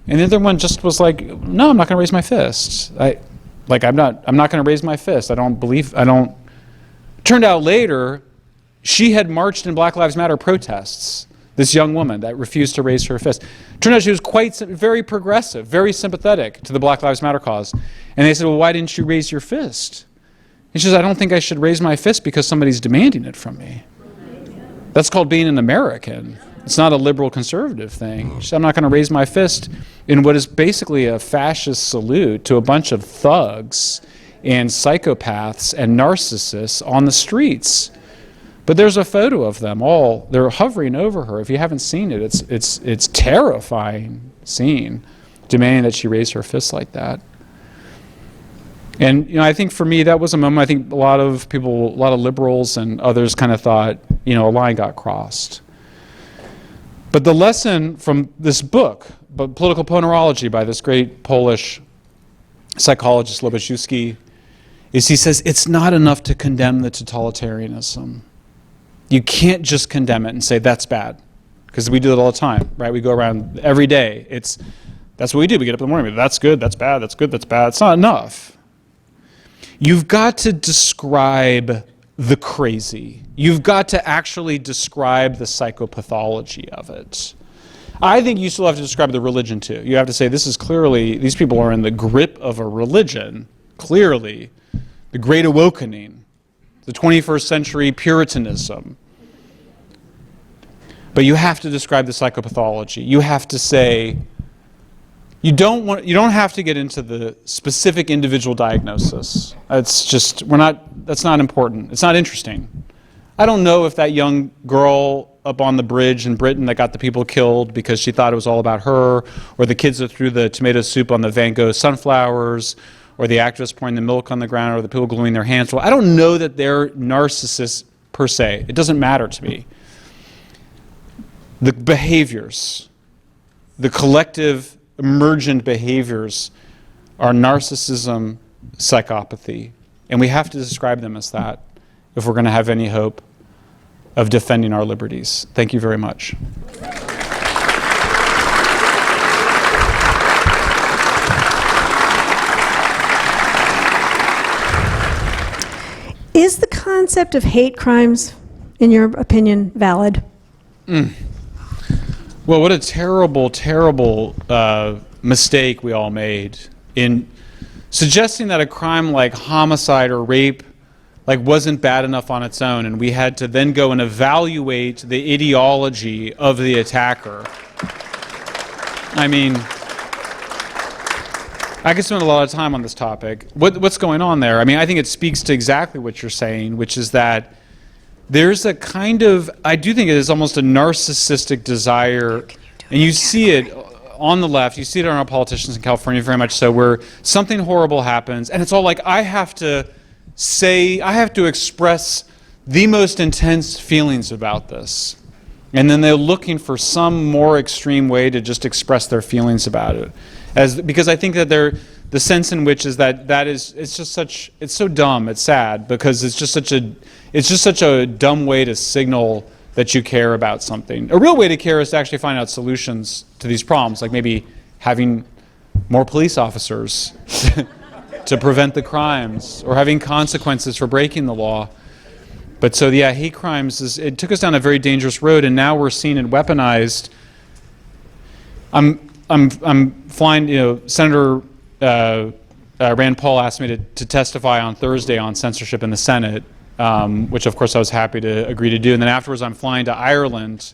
the other one just was like, no, I'm not going to raise my fist. I'm not going to raise my fist. Turned out later, she had marched in Black Lives Matter protests. This young woman that refused to raise her fist. Turned out she was very progressive, very sympathetic to the Black Lives Matter cause. And they said, well, why didn't you raise your fist? And she says, I don't think I should raise my fist because somebody's demanding it from me. That's called being an American. It's not a liberal conservative thing. She said, I'm not going to raise my fist in what is basically a fascist salute to a bunch of thugs and psychopaths and narcissists on the streets. But there's a photo of them all. They're hovering over her. If you haven't seen it, it's terrifying scene, demanding that she raise her fist like that. And I think for me that was a moment. I think a lot of liberals and others kind of thought, a line got crossed. But the lesson from this book, Political Ponerology, by this great Polish psychologist Lobaczewski, is he says it's not enough to condemn the totalitarianism. You can't just condemn it and say that's bad, because we do it all the time, right? We go around every day. That's what we do. We get up in the morning. That's good. That's bad. That's good. That's bad. It's not enough. You've got to describe the crazy. You've got to actually describe the psychopathology of it. I think you still have to describe the religion too. You have to say these people are in the grip of a religion, clearly, the Great Awakening, the 21st century Puritanism. But you have to describe the psychopathology. You have to say, you don't have to get into the specific individual diagnosis. That's not important. It's not interesting. I don't know if that young girl up on the bridge in Britain that got the people killed because she thought it was all about her, or the kids that threw the tomato soup on the Van Gogh sunflowers, or the activists pouring the milk on the ground, or the people gluing their hands. Well, I don't know that they're narcissists per se. It doesn't matter to me. The behaviors, the collective emergent behaviors are narcissism, psychopathy, and we have to describe them as that if we're going to have any hope of defending our liberties. Thank you very much. Is the concept of hate crimes, in your opinion, valid? Well, what a terrible, terrible mistake we all made in suggesting that a crime like homicide or rape, like wasn't bad enough on its own, and we had to then go and evaluate the ideology of the attacker. I mean, I could spend a lot of time on this topic. What's going on there? I mean, I think it speaks to exactly what you're saying, which is that there's a kind of, I do think it is almost a narcissistic desire, and you see it on the left, you see it on our politicians in California very much so, where something horrible happens, and it's all like, I have to express the most intense feelings about this. And then they're looking for some more extreme way to just express their feelings about it. Because I think that the sense in which is that is, it's so dumb, it's sad, because it's just such a dumb way to signal that you care about something. A real way to care is to actually find out solutions to these problems, like maybe having more police officers to prevent the crimes, or having consequences for breaking the law. But so yeah, hate crimes it took us down a very dangerous road, and now we're seeing it weaponized. I'm flying, Senator Rand Paul asked me to testify on Thursday on censorship in the Senate, which of course I was happy to agree to do. And then afterwards I'm flying to Ireland.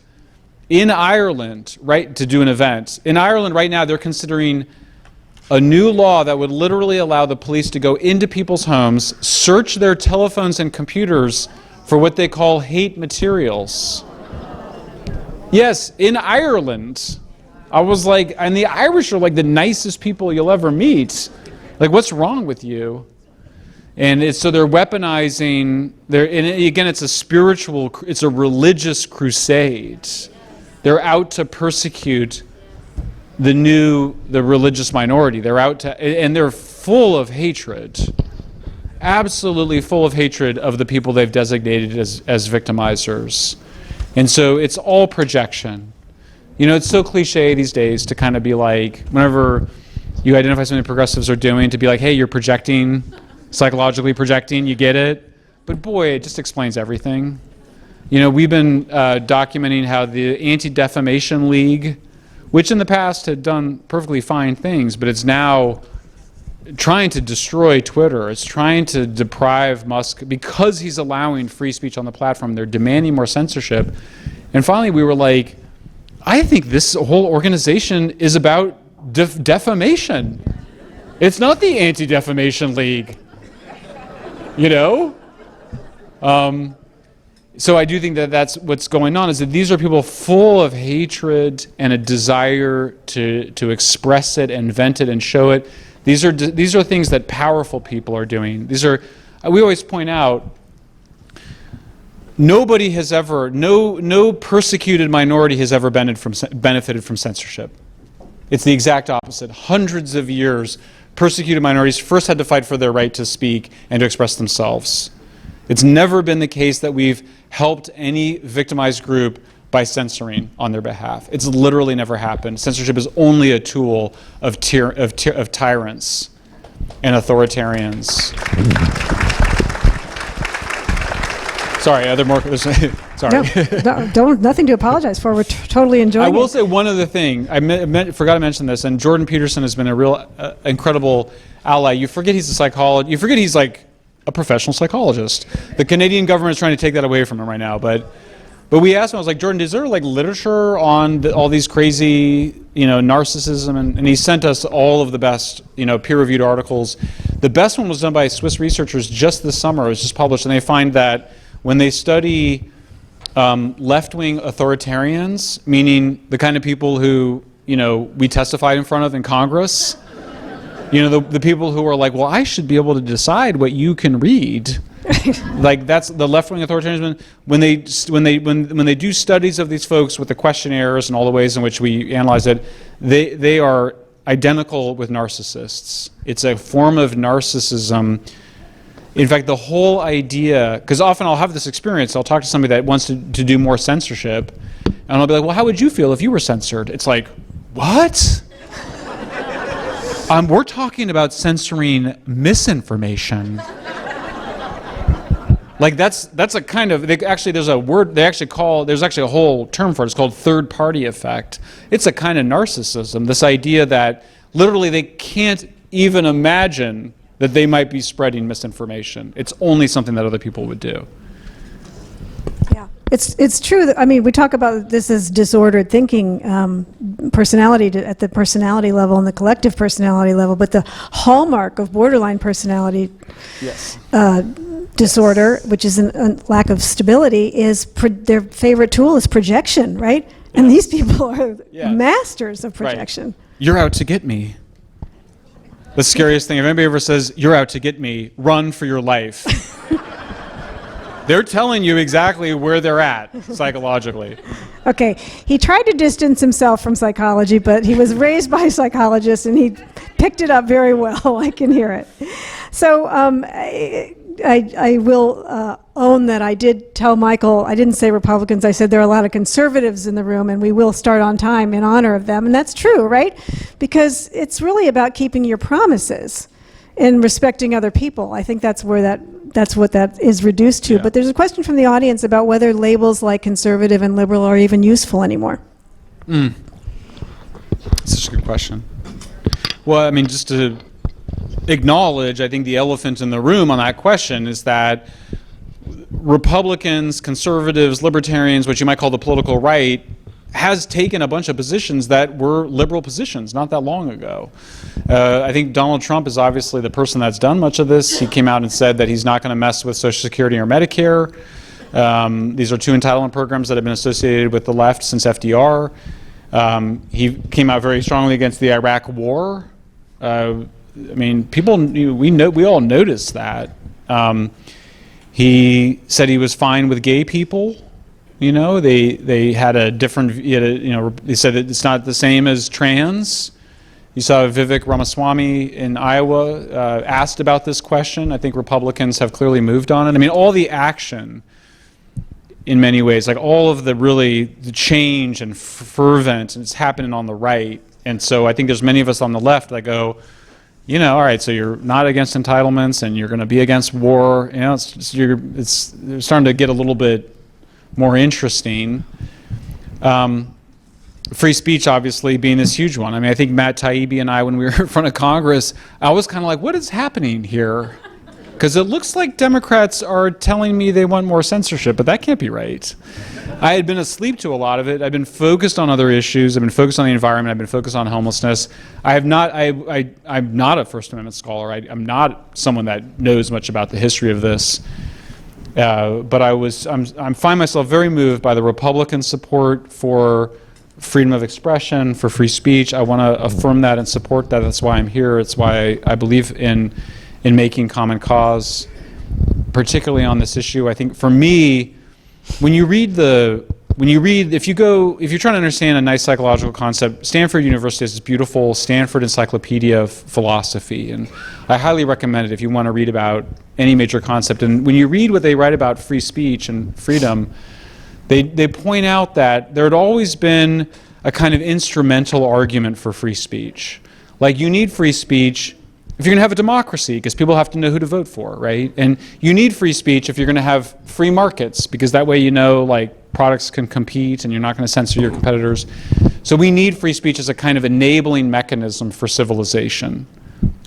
In Ireland, right, to do an event. In Ireland right now they're considering a new law that would literally allow the police to go into people's homes, search their telephones and computers for what they call hate materials. Yes, in Ireland. I was like, and the Irish are like the nicest people you'll ever meet. Like, what's wrong with you? And so they're weaponizing, and again, it's a religious crusade. They're out to persecute the religious minority. They're out to, and they're full of hatred. Absolutely full of hatred of the people they've designated as victimizers. And so it's all projection. It's so cliche these days to kind of be like, whenever you identify something progressives are doing, to be like, hey, you're projecting, psychologically projecting, you get it? But boy, it just explains everything. We've been documenting how the Anti-Defamation League, which in the past had done perfectly fine things, but it's now trying to destroy Twitter. It's trying to deprive Musk, because he's allowing free speech on the platform. They're demanding more censorship. And finally we were like, I think this whole organization is about defamation. It's not the Anti-Defamation League. So I do think that that's what's going on, is that these are people full of hatred and a desire to express it and vent it and show it. These are things that powerful people are doing. We always point out, nobody has ever, no persecuted minority has ever benefited from censorship. It's the exact opposite. Hundreds of years, persecuted minorities first had to fight for their right to speak and to express themselves. It's never been the case that we've helped any victimized group by censoring on their behalf. It's literally never happened. Censorship is only a tool of tyrants and authoritarians. Sorry, are there more? Sorry. No, nothing to apologize for. We're totally enjoying it. I will say one other thing. I forgot to mention this, and Jordan Peterson has been a real incredible ally. You forget he's a psychologist. You forget he's like a professional psychologist. The Canadian government is trying to take that away from him right now. But we asked him, I was like, Jordan, is there like literature on all these crazy, narcissism? And he sent us all of the best, peer-reviewed articles. The best one was done by Swiss researchers just this summer. It was just published, and they find that when they study left-wing authoritarians, meaning the kind of people who, we testified in front of in Congress, the people who are like, well, I should be able to decide what you can read. Like, that's the left-wing authoritarians. When they do studies of these folks with the questionnaires and all the ways in which we analyze it, they are identical with narcissists. It's a form of narcissism. In fact, the whole idea, because often I'll have this experience, I'll talk to somebody that wants to do more censorship, and I'll be like, well, how would you feel if you were censored? It's like, what? We're talking about censoring misinformation. Like that's a kind of, there's a word, there's actually a whole term for it. It's called third party effect. It's a kind of narcissism, this idea that literally they can't even imagine that they might be spreading misinformation. It's only something that other people would do. Yeah, it's true that, I mean, we talk about this as disordered thinking, personality at the personality level and the collective personality level, but the hallmark of borderline personality Yes. disorder, which is a lack of stability, is their favorite tool is projection, right? And these people are masters of projection. Right. You're out to get me. The scariest thing, if anybody ever says, you're out to get me, run for your life. They're telling you exactly where they're at psychologically. Okay, he tried to distance himself from psychology, but he was raised by psychologists and he picked it up very well. I can hear it. So I will own that I did tell Michael, I didn't say Republicans, I said there are a lot of conservatives in the room and we will start on time in honor of them. And that's true, right? Because it's really about keeping your promises and respecting other people. I think that's where that's what that is reduced to. Yeah. But there's a question from the audience about whether labels like conservative and liberal are even useful anymore. That's such a good question. Well, I mean, just to acknowledge, I think the elephant in the room on that question is that Republicans, conservatives, libertarians, what you might call the political right, has taken a bunch of positions that were liberal positions not that long ago. I think Donald Trump is obviously the person that's done much of this. He came out and said that he's not going to mess with Social Security or Medicare. These are two entitlement programs that have been associated with the left since FDR. He came out very strongly against the Iraq War. I mean, we all noticed that. He said he was fine with gay people. You know, they had a different, they said that it's not the same as trans. You saw Vivek Ramaswamy in Iowa asked about this question. I think Republicans have clearly moved on it. I mean, all the action in many ways, like all of the change and fervent, and it's happening on the right. And so I think there's many of us on the left that go, all right, so you're not against entitlements and you're going to be against war. It's starting to get a little bit more interesting. Free speech, obviously, being this huge one. I mean, I think Matt Taibbi and I, when we were in front of Congress, I was kind of like, what is happening here? Because it looks like Democrats are telling me they want more censorship, but that can't be right. I had been asleep to a lot of it. I've been focused on other issues. I've been focused on the environment. I've been focused on homelessness. I'm not a First Amendment scholar. I'm not someone that knows much about the history of this. But I find myself very moved by the Republican support for freedom of expression, for free speech. I want to affirm that and support that. That's why I'm here. It's why I believe in making common cause, particularly on this issue. I think for me, if you're trying to understand a nice psychological concept, Stanford University has this beautiful Stanford Encyclopedia of Philosophy, and I highly recommend it if you want to read about any major concept. And when you read what they write about free speech and freedom, they point out that there had always been a kind of instrumental argument for free speech. Like, you need free speech if you're going to have a democracy, because people have to know who to vote for, right? And you need free speech if you're going to have free markets, because that way products can compete and you're not going to censor your competitors. So we need free speech as a kind of enabling mechanism for civilization.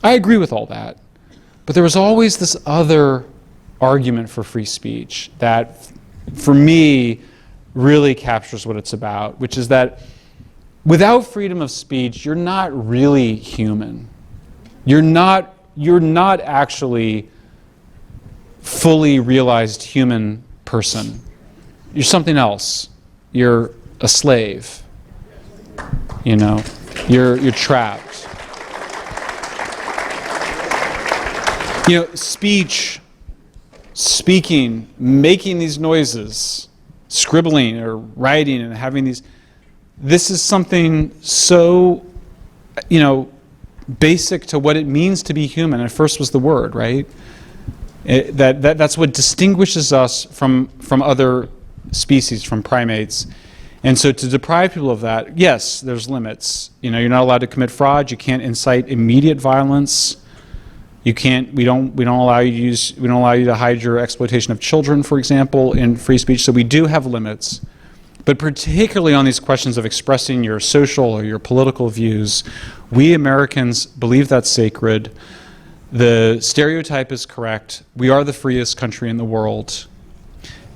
I agree with all that. But there was always this other argument for free speech that, for me, really captures what it's about, which is that without freedom of speech, you're not really human. You're not actually fully realized human person. You're something else. You're a slave. You're trapped. Speech, speaking, making these noises, scribbling or writing and having this is something so, basic to what it means to be human. And first was the word, right? That's what distinguishes us from other species, from primates. And so to deprive people of that, yes, there's limits. You're not allowed to commit fraud. You can't incite immediate violence. You can't. We don't allow you to hide your exploitation of children, for example, in free speech. So we do have limits. But particularly on these questions of expressing your social or your political views, we Americans believe that's sacred. The stereotype is correct. We are the freest country in the world.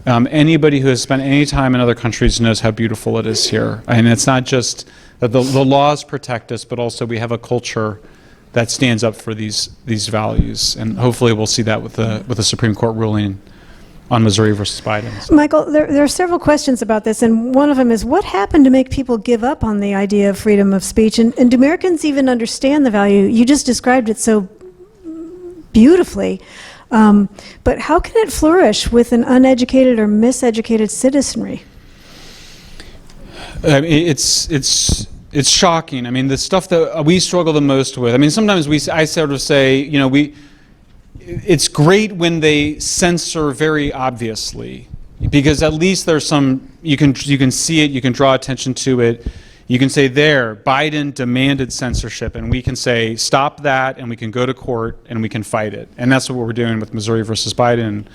Anybody who has spent any time in other countries knows how beautiful it is here. And it's not just that the laws protect us, but also we have a culture that stands up for these values. And hopefully we'll see that with the Supreme Court ruling on Missouri versus Biden. Michael, there are several questions about this, and one of them is, what happened to make people give up on the idea of freedom of speech? And do Americans even understand the value? You just described it so beautifully. But how can it flourish with an uneducated or miseducated citizenry? I mean, it's shocking. I mean, the stuff that we struggle the most with. I mean, sometimes I sort of say, it's great when they censor very obviously, because at least there's some, you can see it, you can draw attention to it. You can say, there, Biden demanded censorship, and we can say, stop that, and we can go to court, and we can fight it. And that's what we're doing with Missouri versus Biden.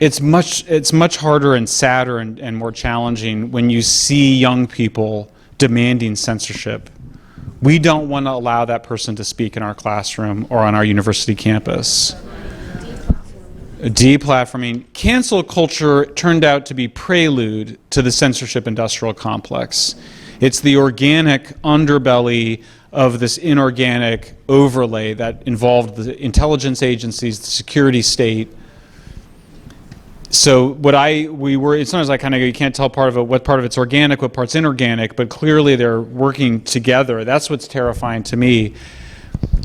It's much harder and sadder and more challenging when you see young people demanding censorship. We don't want to allow that person to speak in our classroom or on our university campus. Deplatforming. Cancel culture turned out to be prelude to the censorship industrial complex. It's the organic underbelly of this inorganic overlay that involved the intelligence agencies, the security state. So sometimes I kind of go, you can't tell part of it, what part of it's organic, what part's inorganic, but clearly they're working together. That's what's terrifying to me.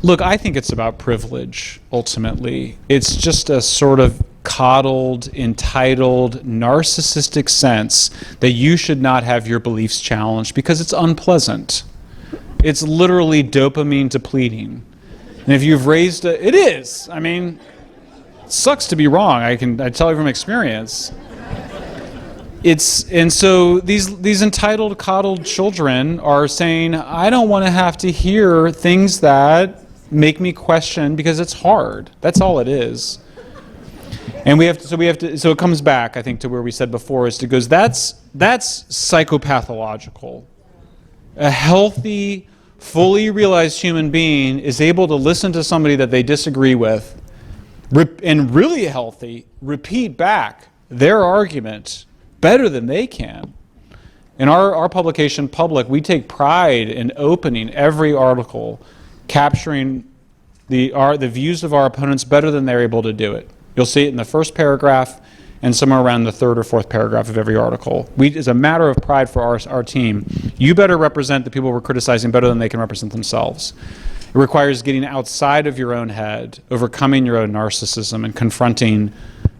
Look, I think it's about privilege, ultimately. It's just a sort of coddled, entitled, narcissistic sense that you should not have your beliefs challenged because it's unpleasant. It's literally dopamine depleting. And if you've raised it is. I mean, it sucks to be wrong. I tell you from experience. And so these entitled, coddled children are saying, I don't want to have to hear things that make me question because it's hard. That's all it is. And so it comes back, I think, to where we said before, is because that's psychopathological. A healthy, fully realized human being is able to listen to somebody that they disagree with and really healthy, repeat back their argument better than they can. In our publication, Public, we take pride in opening every article, capturing the views of our opponents better than they're able to do it. You'll see it in the first paragraph and somewhere around the third or fourth paragraph of every article. As a matter of pride for our team, you better represent the people we're criticizing better than they can represent themselves. It requires getting outside of your own head, overcoming your own narcissism, and confronting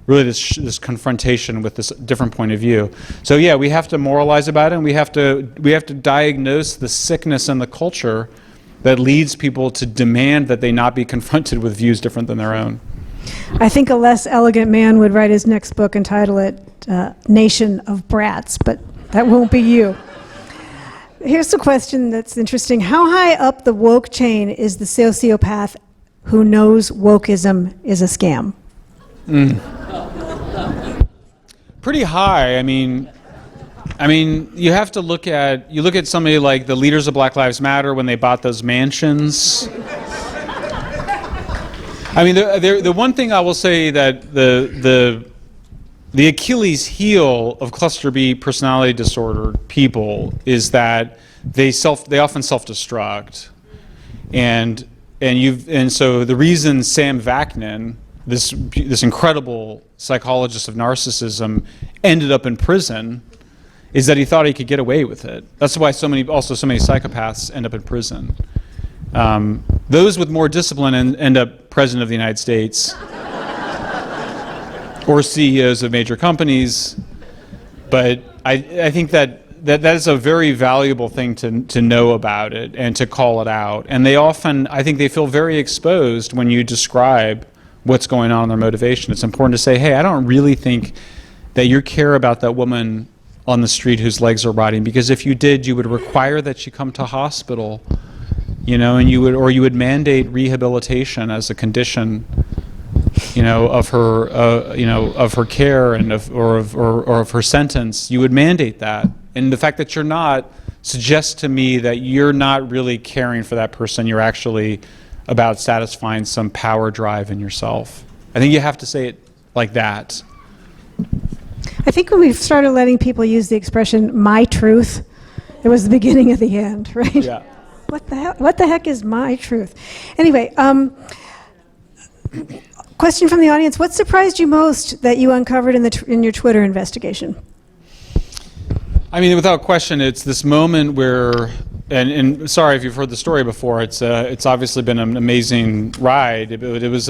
really this confrontation with this different point of view. So yeah, we have to moralize about it, and we have to diagnose the sickness in the culture that leads people to demand that they not be confronted with views different than their own. I think a less elegant man would write his next book and title it Nation of Brats, but that won't be you. Here's a question that's interesting. How high up the woke chain is the sociopath who knows wokeism is a scam? Pretty high. I mean, you have to look at somebody like the leaders of Black Lives Matter when they bought those mansions. I mean, the one thing I will say that the Achilles heel of cluster B personality disorder people is that they often self-destruct, and so the reason Sam Vaknin, this incredible psychologist of narcissism, ended up in prison is that he thought he could get away with it. That's why so many psychopaths end up in prison. Those with more discipline end up president of the United States or CEOs of major companies. But I think that is a very valuable thing to know about it and to call it out. And they often, I think they feel very exposed when you describe what's going on in their motivation. It's important to say, hey, I don't really think that you care about that woman on the street whose legs are rotting, because if you did, you would require that she come to hospital, and you would mandate rehabilitation as a condition, of her, of her care and of her sentence. You would mandate that, and the fact that you're not suggests to me that you're not really caring for that person. You're actually about satisfying some power drive in yourself. I think you have to say it like that. I think when we started letting people use the expression "my truth," it was the beginning of the end, right? Yeah. What the heck is my truth? Anyway, question from the audience: what surprised you most that you uncovered in your Twitter investigation? I mean, without question, it's this moment where, and sorry if you've heard the story before. It's obviously been an amazing ride. It was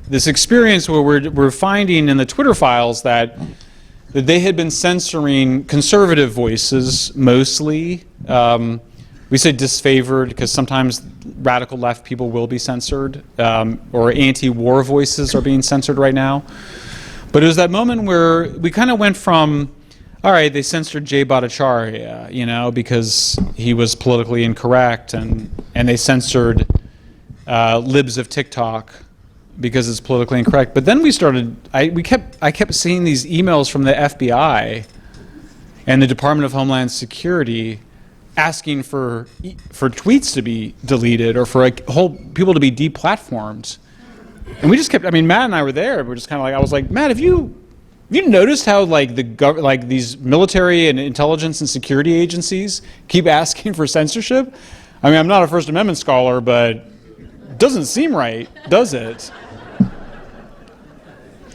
this experience where we're finding in the Twitter files that they had been censoring conservative voices mostly. We say disfavored because sometimes radical left people will be censored, or anti-war voices are being censored right now. But it was that moment where we kind of went from, all right, they censored Jay Bhattacharya, because he was politically incorrect, and they censored libs of TikTok because it's politically incorrect. But then I kept seeing these emails from the FBI and the Department of Homeland Security asking for tweets to be deleted or for people to be deplatformed. And we just kept, Matt and I were there. We're just kind of like, I was like, Matt, have you noticed how these military and intelligence and security agencies keep asking for censorship? I'm not a First Amendment scholar, but it doesn't seem right, does it?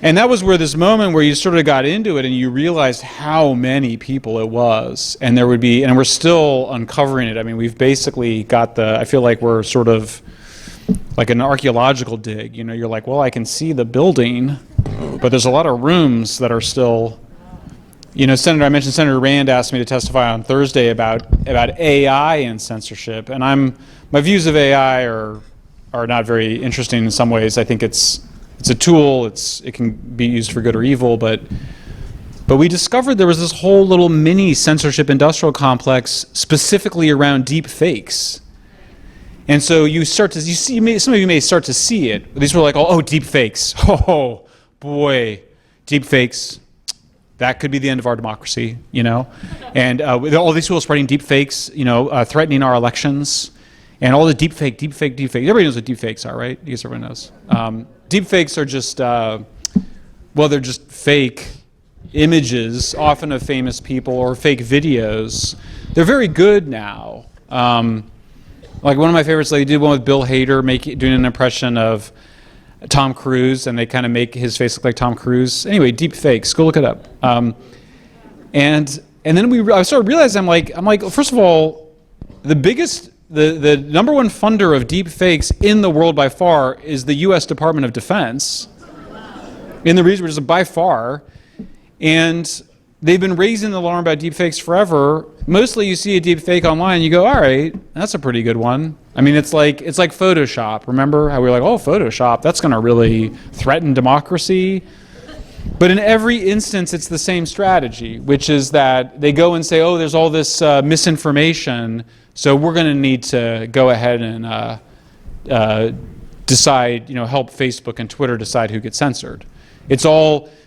And that was where this moment where you sort of got into it and you realized how many people it was. And and we're still uncovering it. We've basically got I feel like we're sort of like an archaeological dig. You're like, well, I can see the building, but there's a lot of rooms that are still, I mentioned Senator Rand asked me to testify on Thursday about AI and censorship. And my views of AI are not very interesting in some ways. I think it's a tool. It can be used for good or evil, but we discovered there was this whole little mini censorship industrial complex specifically around deep fakes. And so some of you may start to see it. These were like, oh, deep fakes. Oh boy, deep fakes. That could be the end of our democracy, And with all these people spreading deep fakes, threatening our elections, and all the deep fake. Everybody knows what deep fakes are, right? I guess everyone knows. Deep fakes are just, they're just fake images, often of famous people, or fake videos. They're very good now. Like one of my favorites, they did one with Bill Hader doing an impression of Tom Cruise, and they kind of make his face look like Tom Cruise. Anyway, deep fakes, go look it up. And then I started realizing, I'm like, first of all, the number one funder of deep fakes in the world by far is the U.S. Department of Defense, in the region, which is by far, and they've been raising the alarm about deep fakes forever. Mostly you see a deep fake online, you go, all right, that's a pretty good one. It's like Photoshop. Remember how we were like, oh, Photoshop, that's going to really threaten democracy? But in every instance, it's the same strategy, which is that they go and say, oh, there's all this misinformation, so we're going to need to go ahead and decide, help Facebook and Twitter decide who gets censored.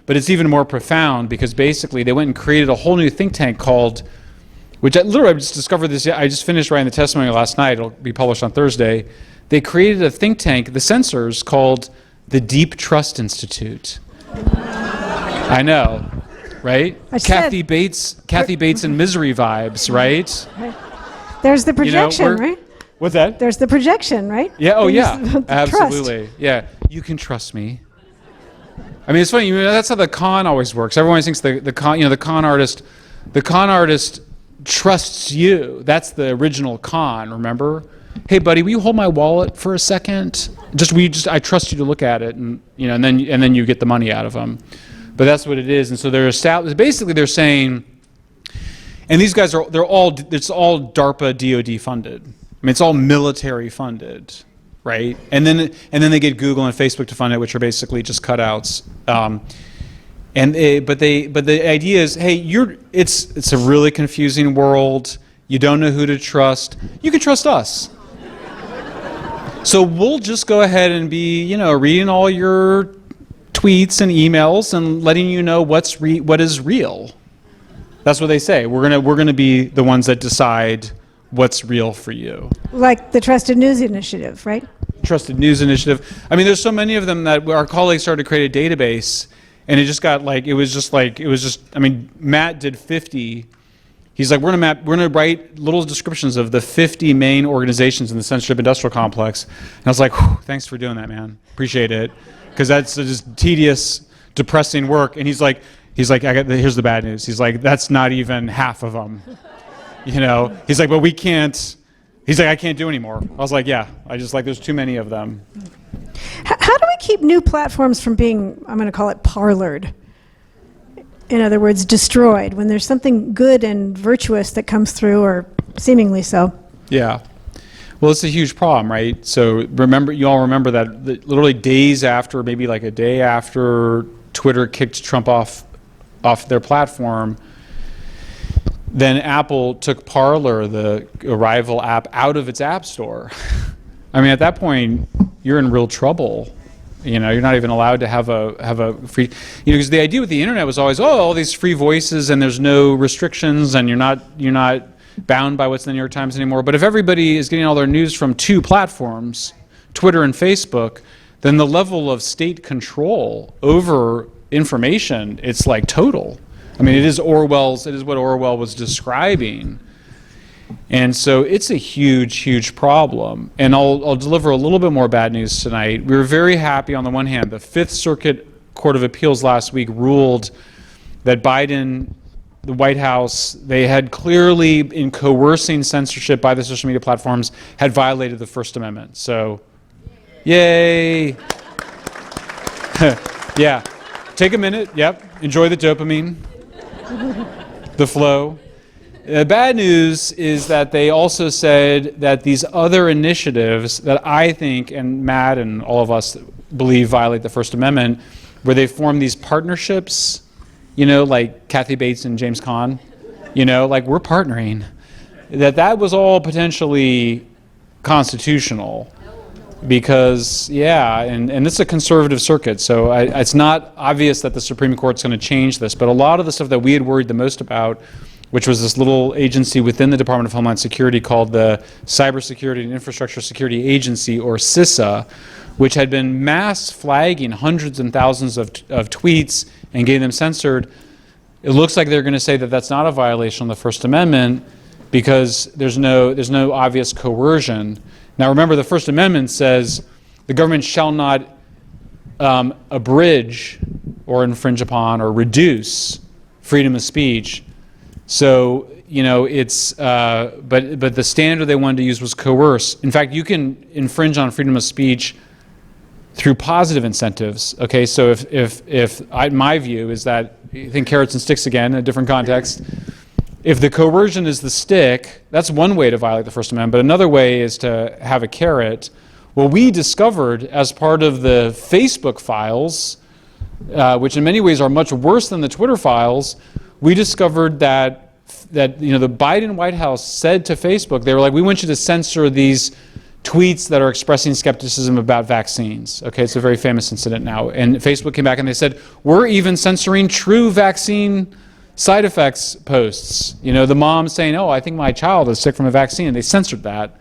But it's even more profound because basically they went and created a whole new think tank called, which I just discovered this, I just finished writing the testimony last night, it'll be published on Thursday. They created a think tank, the censors, called the Deep Trust Institute. I know, right? Kathy Bates and Misery vibes, right? There's the projection, right? What's that? There's the projection, right? Yeah, The absolutely. Trust. Yeah, you can trust me. It's funny, that's how the con always works. Everyone thinks the con artist trusts you. That's the original con, remember? Hey buddy, will you hold my wallet for a second? I trust you to look at it, and and then you get the money out of them. But that's what it is. And so they're saying, and these guys it's all DARPA DoD funded. It's all military funded, right? And then they get Google and Facebook to fund it, which are basically just cutouts. But the idea is, hey, it's a really confusing world. You don't know who to trust. You can trust us. So we'll just go ahead and be, reading all your tweets and emails and letting you know what is real. That's what they say. We're gonna be the ones that decide what's real for you. Like the Trusted News Initiative, right? Trusted News Initiative. I mean, there's so many of them that our colleagues started to create a database, and it just got like, I mean, Matt did 50. He's like, we're gonna write little descriptions of the 50 main organizations in the censorship industrial complex. And I was like, thanks for doing that, man. Appreciate it. Because that's just tedious, depressing work. And he's like, here's the bad news. He's like, that's not even half of them. You know, he's like, but we can't, he's like, I can't do anymore. I was like, yeah, there's too many of them. How do we keep new platforms from being, I'm going to call it parlored? In other words, destroyed, when there's something good and virtuous that comes through, or seemingly so? Yeah. Well, it's a huge problem, right? So you all remember that literally days after, maybe like a day after Twitter kicked Trump off their platform, then Apple took Parler, the rival app, out of its app store. I mean, at that point, you're in real trouble. You know, you're not even allowed to have a free, you know, because the idea with the internet was always, all these free voices and there's no restrictions and you're not bound by what's in the New York Times anymore. But if everybody is getting all their news from two platforms, Twitter and Facebook, then the level of state control over information, it's like total. I mean, it is what Orwell was describing. And so it's a huge, huge problem. And I'll deliver a little bit more bad news tonight. We were very happy on the one hand. The Fifth Circuit Court of Appeals last week ruled that Biden, the White House, they had clearly, in coercing censorship by the social media platforms, had violated the First Amendment. So, yay. Yeah. Take a minute. Yep. Enjoy the dopamine. The flow. The bad news is that they also said that these other initiatives that I think, and Matt and all of us believe violate the First Amendment, where they form these partnerships, you know, like Kathy Bates and James Caan, you know, like we're partnering, that was all potentially constitutional. Because, yeah, and it's a conservative circuit, so it's not obvious that the Supreme Court's going to change this, but a lot of the stuff that we had worried the most about, which was this little agency within the Department of Homeland Security called the Cybersecurity and Infrastructure Security Agency, or CISA, which had been mass flagging hundreds and thousands of tweets and getting them censored. It looks like they're going to say that that's not a violation of the First Amendment because there's no obvious coercion. Now remember, the First Amendment says the government shall not abridge or infringe upon or reduce freedom of speech. So, you know, it's, but the standard they wanted to use was coerce. In fact, you can infringe on freedom of speech through positive incentives. Okay, so my view is that, I think carrots and sticks again, in a different context. If the coercion is the stick, that's one way to violate the First Amendment, but another way is to have a carrot. Well, we discovered as part of the Facebook files, which in many ways are much worse than the Twitter files, we discovered that you know, the Biden White House said to Facebook, they were like, we want you to censor these tweets that are expressing skepticism about vaccines. Okay, it's a very famous incident now. And Facebook came back and they said, we're even censoring true vaccine side effects posts. You know, the mom saying, I think my child is sick from a vaccine, and they censored that.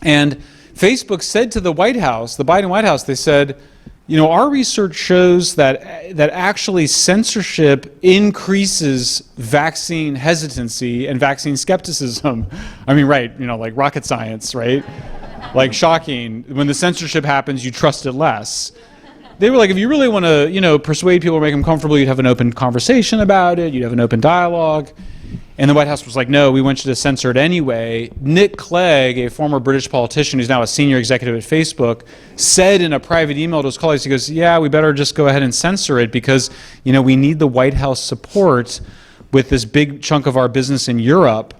And Facebook said to the White House, the Biden White House, they said, you know, our research shows that actually censorship increases vaccine hesitancy and vaccine skepticism. I mean, right, you know, like rocket science, right? Like shocking. When the censorship happens, you trust it less. They were like, if you really want to, you know, persuade people or make them comfortable, you'd have an open conversation about it, you'd have an open dialogue. And the White House was like, no, we want you to censor it anyway. Nick Clegg, a former British politician who's now a senior executive at Facebook, said in a private email to his colleagues, he goes, yeah, we better just go ahead and censor it because, you know, we need the White House support with this big chunk of our business in Europe,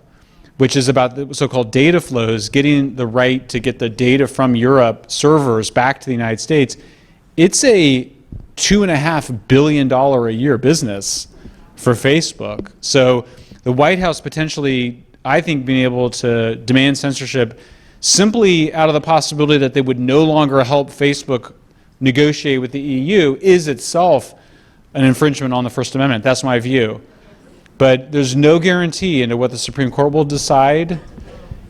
which is about the so-called data flows, getting the right to get the data from Europe servers back to the United States. It's a $2.5 billion a year business for Facebook. So the White House potentially, I think, being able to demand censorship simply out of the possibility that they would no longer help Facebook negotiate with the EU is itself an infringement on the First Amendment. That's my view. But there's no guarantee into what the Supreme Court will decide,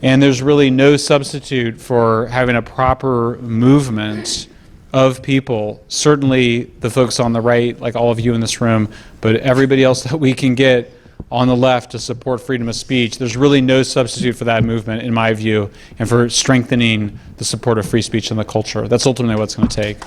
and there's really no substitute for having a proper movement of people, certainly the folks on the right, like all of you in this room, but everybody else that we can get on the left to support freedom of speech. There's really no substitute for that movement, in my view, and for strengthening the support of free speech in the culture. That's ultimately what it's going to take.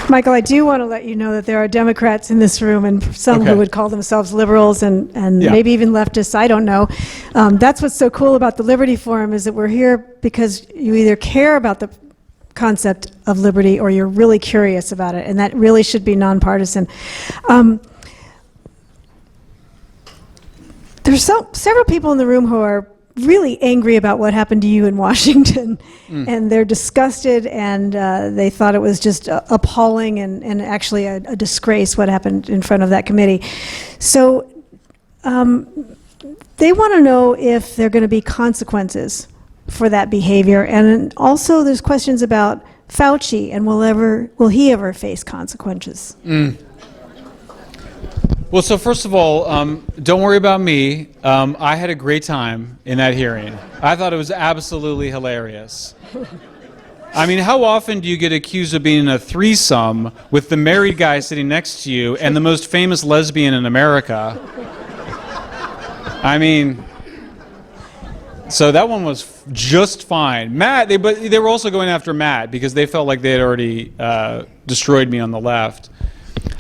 Michael, I do want to let you know that there are Democrats in this room and some who would call themselves liberals and maybe even leftists, I don't know. That's what's so cool about the Liberty Forum, is that we're here because you either care about the concept of liberty or you're really curious about it, and that really should be nonpartisan. There's several people in the room who are really angry about what happened to you in Washington, and they're disgusted, and they thought it was just appalling and actually a disgrace what happened in front of that committee. So they want to know if there are going to be consequences for that behavior, and also there's questions about Fauci and will he ever face consequences? Well, so first of all, don't worry about me. I had a great time in that hearing. I thought it was absolutely hilarious. I mean, how often do you get accused of being in a threesome with the married guy sitting next to you and the most famous lesbian in America? I mean, so that one was just fine. Matt, but they were also going after Matt because they felt like they had already destroyed me on the left.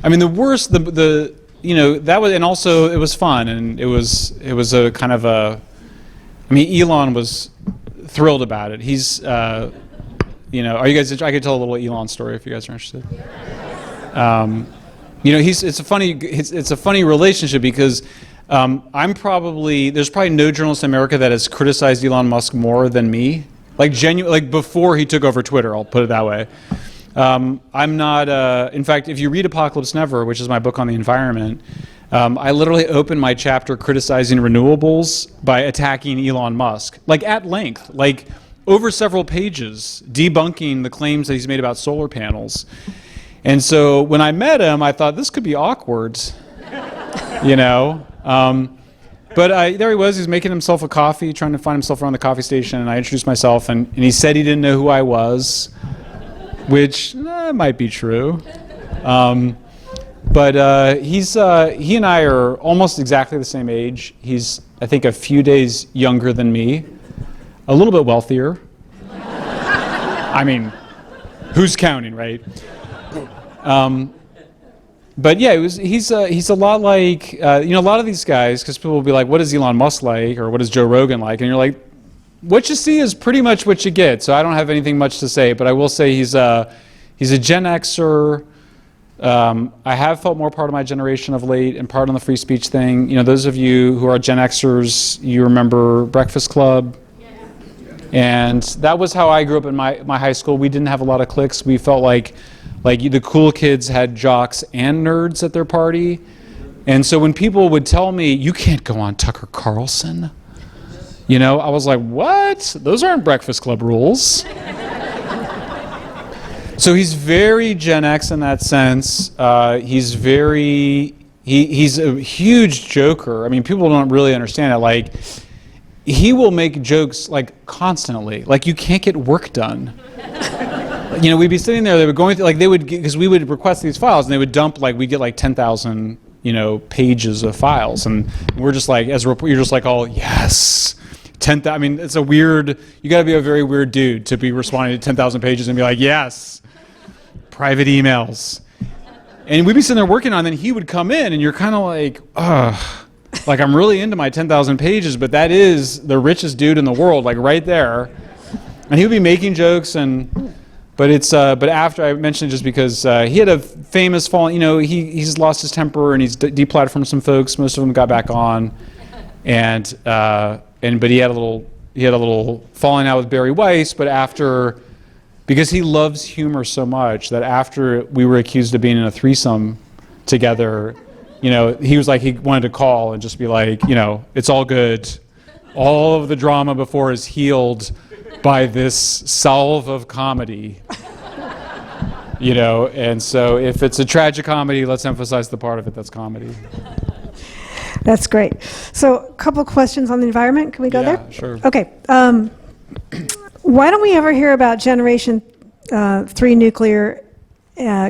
I mean, the worst, that was, and also it was fun, and it was a kind of a, I mean, Elon was thrilled about it. He's, are you guys, I could tell a little Elon story if you guys are interested. It's a funny relationship because there's probably no journalist in America that has criticized Elon Musk more than me. Like before he took over Twitter, I'll put it that way. I'm not, in fact, if you read Apocalypse Never, which is my book on the environment, I literally open my chapter criticizing renewables by attacking Elon Musk, like at length, like over several pages, debunking the claims that he's made about solar panels. And so when I met him, I thought this could be awkward, But there he was, he's making himself a coffee, trying to find himself around the coffee station, and I introduced myself, and he said he didn't know who I was. Which might be true, but he and I are almost exactly the same age. He's, I think, a few days younger than me, a little bit wealthier. I mean, who's counting, right? But yeah, he's a lot like a lot of these guys, because people will be like, "What is Elon Musk like?" or "What is Joe Rogan like?" and you're like, what you see is pretty much what you get, so I don't have anything much to say, but I will say he's a Gen Xer. I have felt more part of my generation of late, and part on the free speech thing. Those of you who are Gen Xers, you remember Breakfast Club, and that was how I grew up in my high school. We didn't have a lot of cliques. We felt like the cool kids had jocks and nerds at their party, and so when people would tell me, you can't go on Tucker Carlson, I was like, what? Those aren't Breakfast Club rules. So he's very Gen X in that sense. He's a huge joker. I mean, people don't really understand it. He will make jokes constantly. You can't get work done. We'd be sitting there, they were going through, because we would request these files and they would dump, we get 10,000, pages of files. And we're just as a reporter, you're just oh, yes. I mean, it's a weird, you gotta be a very weird dude to be responding to 10,000 pages and be like, yes, private emails. And we'd be sitting there working on it, and he would come in and you're kind of like, ugh, I'm really into my 10,000 pages, but that is the richest dude in the world, right there. And he would be making jokes, but after I mentioned it just because he had a famous fall, he's lost his temper and he's deplatformed some folks, most of them got back on. But he had a little falling out with Barry Weiss, but because he loves humor so much that after we were accused of being in a threesome together, he was he wanted to call and just be it's all good. All of the drama before is healed by this salve of comedy. You know, and so if it's a tragic comedy, let's emphasize the part of it that's comedy. That's great. So a couple questions on the environment. Can we go there? Yeah, sure. Okay. Why don't we ever hear about Generation 3 nuclear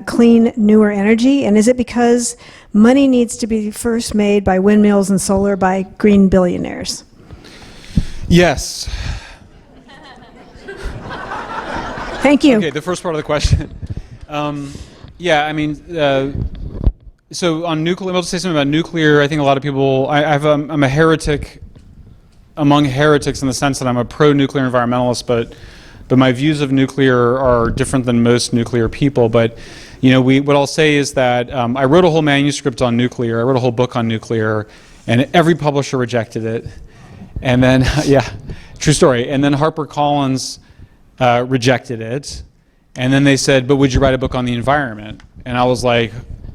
clean, newer energy? And is it because money needs to be first made by windmills and solar by green billionaires? Yes. Thank you. Okay, the first part of the question. Yeah, I mean, so on nuclear, I'll just say something about nuclear. I think a lot of people, I'm a heretic among heretics in the sense that I'm a pro-nuclear environmentalist, but my views of nuclear are different than most nuclear people. But you know, what I'll say is that I wrote a whole manuscript on nuclear. I wrote a whole book on nuclear, and every publisher rejected it. And then, yeah, true story. And then HarperCollins rejected it. And then they said, but would you write a book on the environment? And I was like,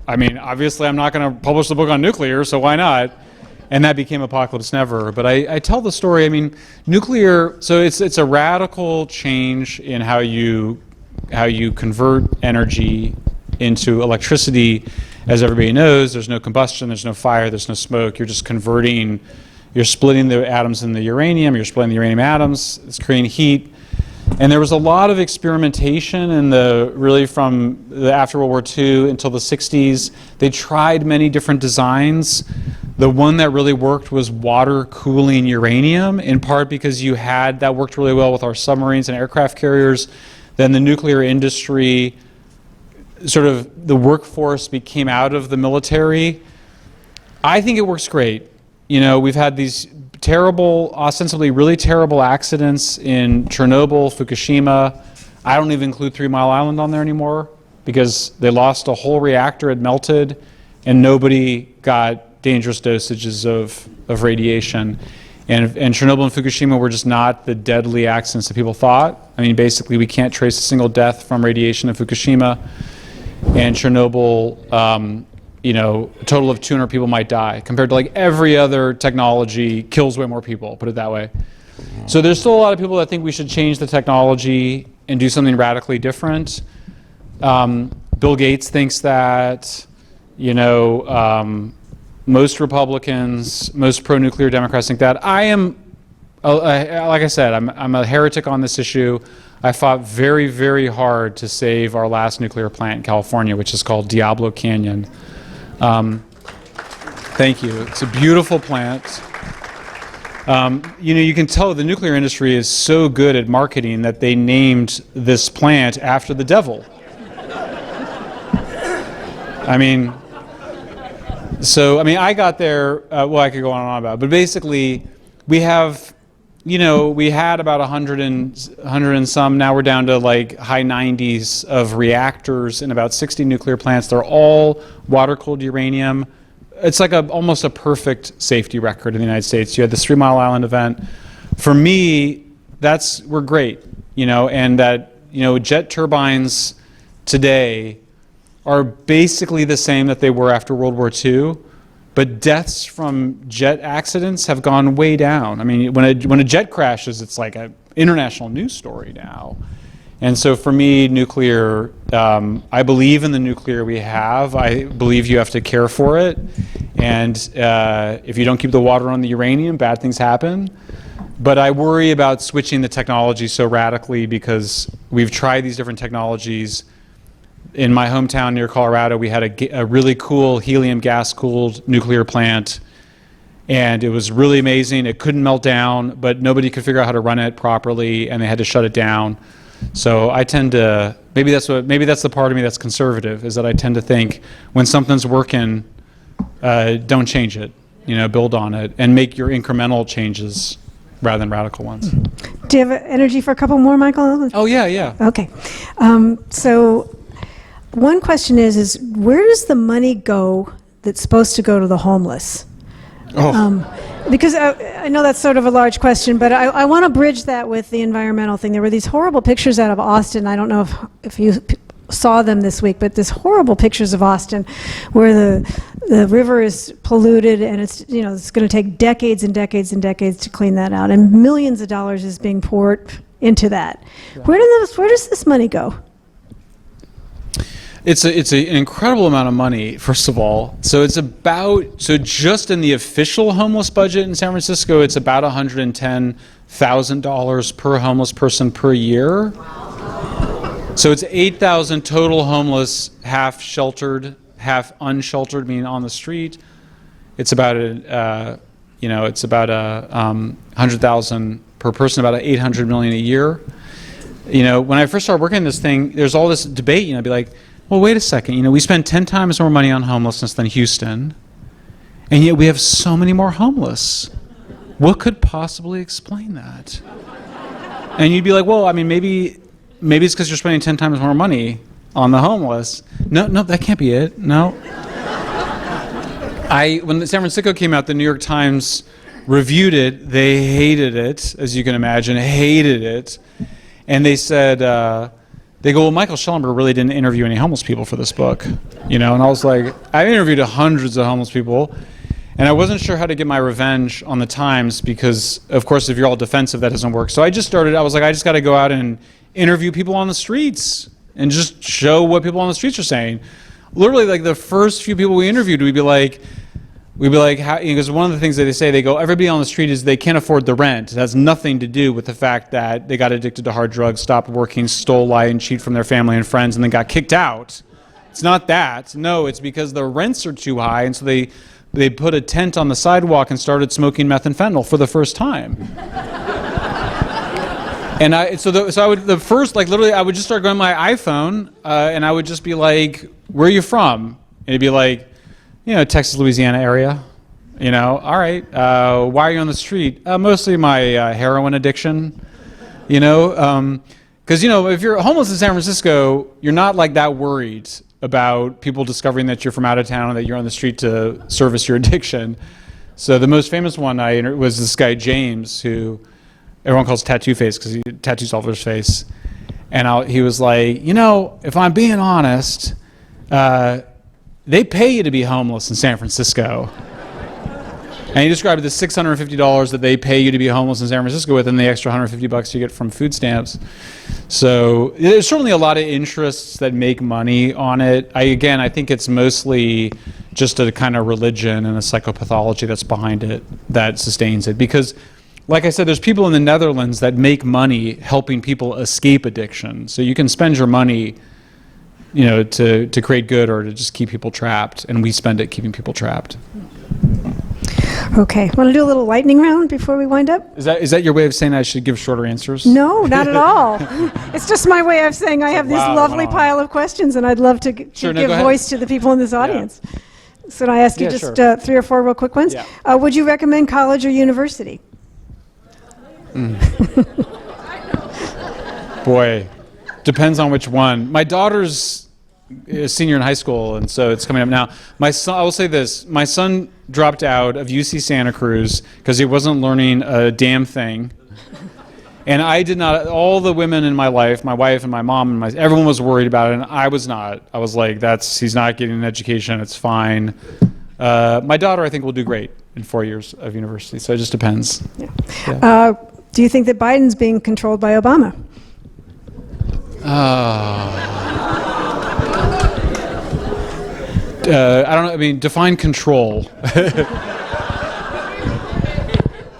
I mean, obviously I'm not going to publish the book on nuclear, so why not? And that became Apocalypse Never. But I tell the story, I mean, nuclear, so it's a radical change in how you convert energy into electricity. As everybody knows, there's no combustion, there's no fire, there's no smoke. You're just converting, you're splitting the atoms in the uranium, you're splitting the uranium atoms, it's creating heat. And there was a lot of experimentation in really from after World War II until the 60s. They tried many different designs. The one that really worked was water cooling uranium, in part because that worked really well with our submarines and aircraft carriers. Then the nuclear industry, sort of the workforce came out of the military. I think it works great. You know, we've had these terrible, ostensibly really terrible accidents in Chernobyl, Fukushima. I don't even include 3 Mile Island on there anymore because they lost a whole reactor, it melted, and nobody got dangerous dosages of radiation. And Chernobyl and Fukushima were just not the deadly accidents that people thought. I mean, basically, we can't trace a single death from radiation in Fukushima. And Chernobyl, you know, a total of 200 people might die, compared to like every other technology kills way more people, put it that way. So there's still a lot of people that think we should change the technology and do something radically different. Bill Gates thinks that, you know, most Republicans, most pro-nuclear Democrats think that. I am, like I said, I'm a heretic on this issue. I fought very, very hard to save our last nuclear plant in California, which is called Diablo Canyon. Thank you. It's a beautiful plant. You know, you can tell the nuclear industry is so good at marketing that they named this plant after the devil. I mean, I got there, well, I could go on and on about it, but basically, we have, you know, we had about 100 and some, now we're down to like high 90s of reactors in about 60 nuclear plants. They're all water-cooled uranium. It's like almost a perfect safety record in the United States. You had this 3 Mile Island event. For me, we're great, you know, and that, you know, jet turbines today are basically the same that they were after World War II. But deaths from jet accidents have gone way down. I mean, when a jet crashes, it's like an international news story now. And so for me, nuclear, I believe in the nuclear we have. I believe you have to care for it. And if you don't keep the water on the uranium, bad things happen. But I worry about switching the technology so radically because we've tried these different technologies. In my hometown near Colorado, we had a really cool helium gas-cooled nuclear plant, and it was really amazing. It couldn't melt down, but nobody could figure out how to run it properly, and they had to shut it down. So I tend to, maybe that's the part of me that's conservative, is that I tend to think when something's working, don't change it, you know, build on it, and make your incremental changes rather than radical ones. Do you have energy for a couple more, Michael? Oh, yeah. Okay. So one question is where does the money go that's supposed to go to the homeless? Because I know that's sort of a large question, but I want to bridge that with the environmental thing. There were these horrible pictures out of Austin. I don't know if you saw them this week, but there's horrible pictures of Austin where the river is polluted, and it's going to take decades and decades and decades to clean that out, and millions of dollars is being poured into that. Where does this money go? It's an incredible amount of money, first of all. So just in the official homeless budget in San Francisco, it's about $110,000 per homeless person per year. So it's 8,000 total homeless, half sheltered, half unsheltered, meaning on the street. It's about a 100,000 per person, about 800 million a year. When I first started working on this thing, there's all this debate. I'd be like, well, wait a second. We spend 10 times more money on homelessness than Houston, and yet we have so many more homeless. What could possibly explain that? And you'd be like, well, I mean, maybe it's because you're spending 10 times more money on the homeless. No, that can't be it. No. When the San Francisco came out, the New York Times reviewed it. They hated it, as you can imagine, hated it. And they said, they go, well, Michael Shellenberger really didn't interview any homeless people for this book. And I was like, I interviewed hundreds of homeless people, and I wasn't sure how to get my revenge on the Times because, of course, if you're all defensive, that doesn't work. So I just got to go out and interview people on the streets and just show what people on the streets are saying. Literally, like the first few people we interviewed, we'd be like, how, because one of the things that they say, they go, everybody on the street is they can't afford the rent. It has nothing to do with the fact that they got addicted to hard drugs, stopped working, stole, lie, and cheat from their family and friends, and then got kicked out. It's not that. No, it's because the rents are too high, and so they put a tent on the sidewalk and started smoking meth and fentanyl for the first time. And I would just start going on my iPhone, and I would just be like, where are you from? And it'd be like, Texas, Louisiana area. All right. Why are you on the street? Mostly my heroin addiction. Because if you're homeless in San Francisco, you're not like that worried about people discovering that you're from out of town and that you're on the street to service your addiction. So the most famous one was this guy James, who everyone calls Tattoo Face because he tattoos all over his face. And he was like, if I'm being honest, they pay you to be homeless in San Francisco. And he described the $650 that they pay you to be homeless in San Francisco with, and the extra $150 you get from food stamps. So there's certainly a lot of interests that make money on it. I think it's mostly just a kind of religion and a psychopathology that's behind it that sustains it. Because, like I said, there's people in the Netherlands that make money helping people escape addiction. So you can spend your money to create good or to just keep people trapped, and we spend it keeping people trapped. Okay, want to do a little lightning round before we wind up? Is that your way of saying I should give shorter answers? No, not at all. It's just my way of saying I have this lovely pile of questions, and I'd love to give voice to the people in this audience. Yeah. So I ask you just 3 or 4 real quick ones? Yeah. Would you recommend college or university? Boy, depends on which one. My daughter's a senior in high school, and so it's coming up now. My son, I will say this, my son dropped out of UC Santa Cruz because he wasn't learning a damn thing. And I did not, all the women in my life, my wife and my mom, and everyone was worried about it, and I was not. I was like, he's not getting an education, it's fine. My daughter, I think, will do great in 4 years of university, so it just depends. Yeah. Yeah. Do you think that Biden's being controlled by Obama? I don't know. I mean, define control.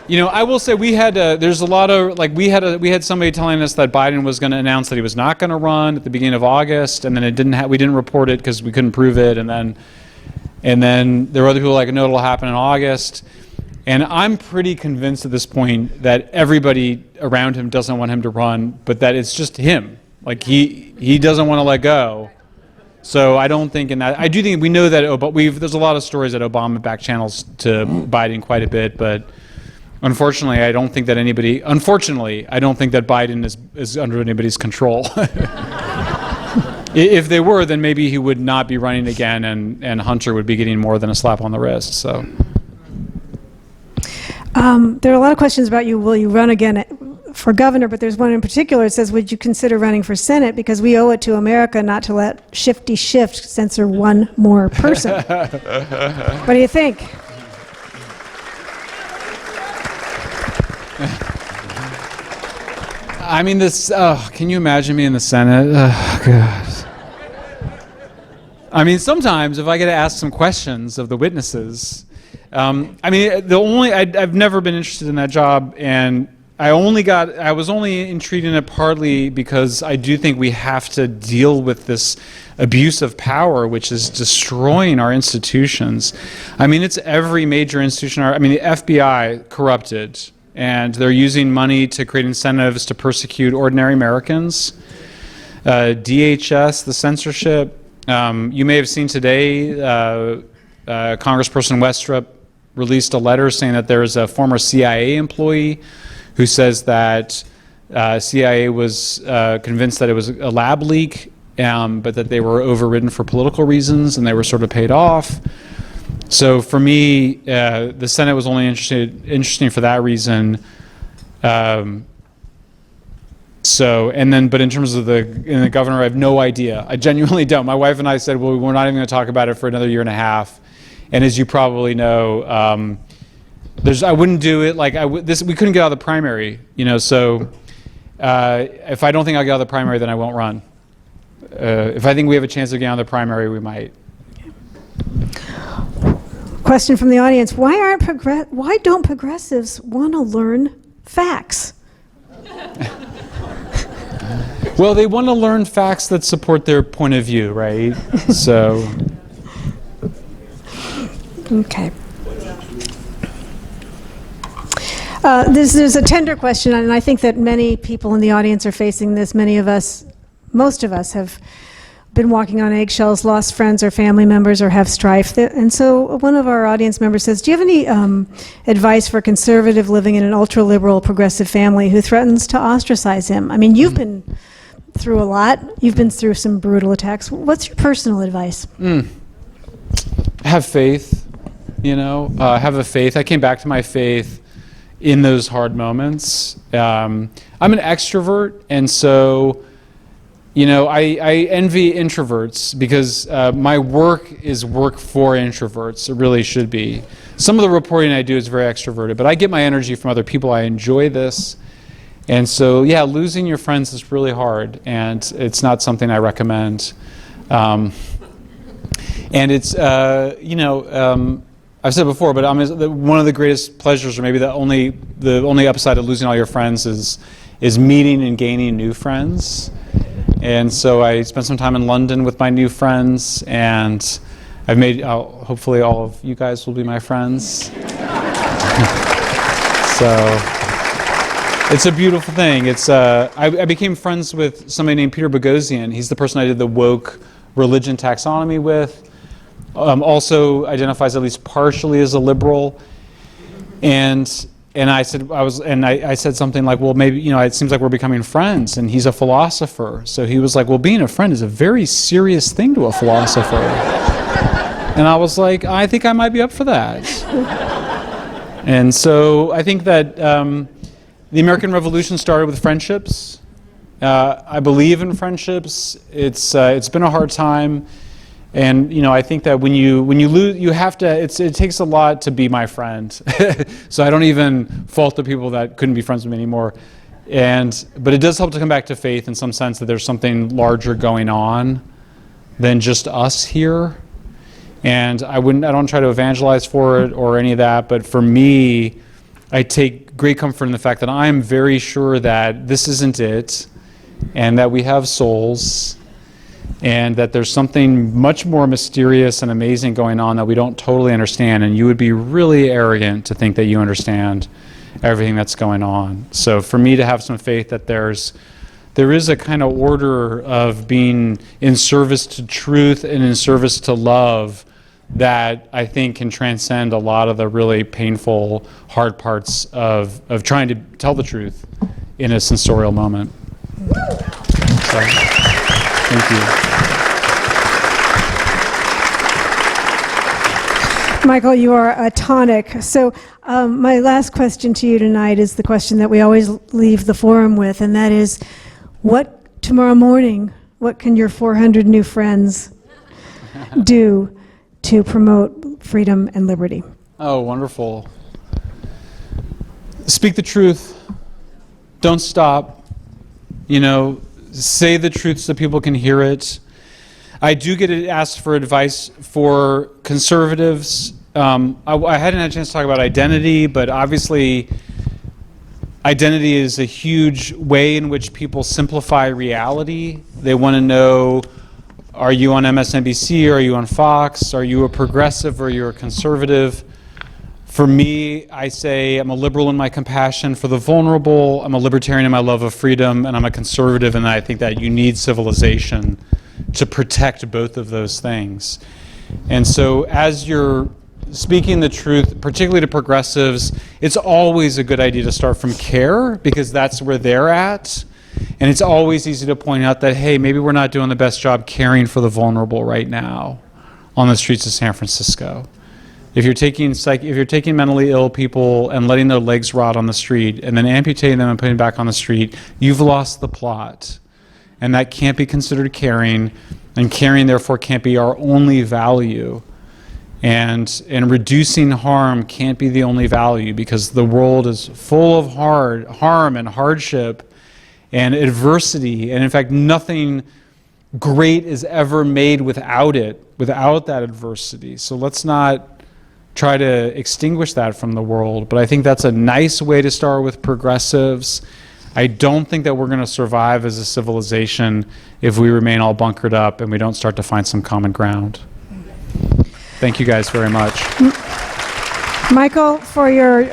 I will say we had there's a lot of we had somebody telling us that Biden was going to announce that he was not going to run at the beginning of August, and then we didn't report it because we couldn't prove it, and then there were other people like, no, it'll happen in August. And I'm pretty convinced at this point that everybody around him doesn't want him to run, but that it's just him. Like he doesn't want to let go. So I don't think in that. I do think we know that there's a lot of stories that Obama back channels to Biden quite a bit, but unfortunately, I don't think that Biden is under anybody's control. If they were, then maybe he would not be running again, and Hunter would be getting more than a slap on the wrist. So. There are a lot of questions about will you run again for governor, but there's one in particular. It says, would you consider running for Senate? Because we owe it to America not to let Shifty Shift censor one more person. What do you think? I mean, can you imagine me in the Senate? Oh, God. I mean, sometimes if I get to ask some questions of the witnesses, I mean, I've never been interested in that job, and I was only intrigued in it partly because I do think we have to deal with this abuse of power, which is destroying our institutions. I mean, it's every major institution. I mean, the FBI corrupted, and they're using money to create incentives to persecute ordinary Americans. DHS, the censorship. You may have seen today, Congressperson Westrup released a letter saying that there is a former CIA employee who says that CIA was convinced that it was a lab leak, but that they were overridden for political reasons and they were sort of paid off. So for me, the Senate was only interesting for that reason. But in terms of the governor, I have no idea. I genuinely don't. My wife and I said, well, we're not even going to talk about it for another year and a half. And as you probably know, I wouldn't do it like we couldn't get out of the primary, so if I don't think I'll get out of the primary, then I won't run. If I think we have a chance of getting out of the primary, we might. Question from the audience: why don't progressives want to learn facts? Well, they want to learn facts that support their point of view, right? So. Okay. This is a tender question, and I think that many people in the audience are facing this. Most of us have been walking on eggshells, lost friends or family members, or have strife. And so one of our audience members says, do you have any advice for a conservative living in an ultra-liberal progressive family who threatens to ostracize him? I mean, you've been through a lot. You've been through some brutal attacks. What's your personal advice? Have faith, have a faith. I came back to my faith in those hard moments. I'm an extrovert, and so I envy introverts because my work is work for introverts. It really should be. Some of the reporting I do is very extroverted, but I get my energy from other people. I enjoy this. And so, yeah, losing your friends is really hard, and it's not something I recommend. And it's, I've said before, but one of the greatest pleasures, or maybe the only upside of losing all your friends is meeting and gaining new friends. And so I spent some time in London with my new friends, and I've made, hopefully all of you guys will be my friends. So it's a beautiful thing. I became friends with somebody named Peter Boghossian. He's the person I did the woke religion taxonomy with. Also identifies at least partially as a liberal. And I said something like, well, maybe, it seems like we're becoming friends, and he's a philosopher. So he was like, well, being a friend is a very serious thing to a philosopher. And I was like, I think I might be up for that. And so I think that the American Revolution started with friendships. I believe in friendships. It's been a hard time. And I think that when you lose, you have to. It takes a lot to be my friend. So I don't even fault the people that couldn't be friends with me anymore. But it does help to come back to faith in some sense that there's something larger going on than just us here. And I don't try to evangelize for it or any of that. But for me, I take great comfort in the fact that I am very sure that this isn't it, and that we have souls. And that there's something much more mysterious and amazing going on that we don't totally understand, and you would be really arrogant to think that you understand everything that's going on. So for me to have some faith that there is a kind of order of being in service to truth and in service to love that I think can transcend a lot of the really painful, hard parts of trying to tell the truth in a sensorial moment. So, thank you. Michael, you are a tonic. So my last question to you tonight is the question that we always leave the forum with, and that is, tomorrow morning, what can your 400 new friends do to promote freedom and liberty? Oh, wonderful. Speak the truth. Don't stop. Say the truth so people can hear it. I do get asked for advice for conservatives. I hadn't had a chance to talk about identity, but obviously identity is a huge way in which people simplify reality. They want to know, are you on MSNBC, are you on Fox, are you a progressive or you're a conservative? For me, I say I'm a liberal in my compassion for the vulnerable, I'm a libertarian in my love of freedom, and I'm a conservative in that I think that you need civilization to protect both of those things. And so as you're speaking the truth, particularly to progressives, it's always a good idea to start from care, because that's where they're at. And it's always easy to point out that, hey, maybe we're not doing the best job caring for the vulnerable right now on the streets of San Francisco. If you're taking mentally ill people and letting their legs rot on the street and then amputating them and putting them back on the street, you've lost the plot. And that can't be considered caring, and caring therefore can't be our only value. And reducing harm can't be the only value, because the world is full of harm and hardship and adversity, and in fact nothing great is ever made without it, without that adversity. So let's not try to extinguish that from the world, but I think that's a nice way to start with progressives. I don't think that we're going to survive as a civilization if we remain all bunkered up and we don't start to find some common ground. Thank you guys very much. Michael, for your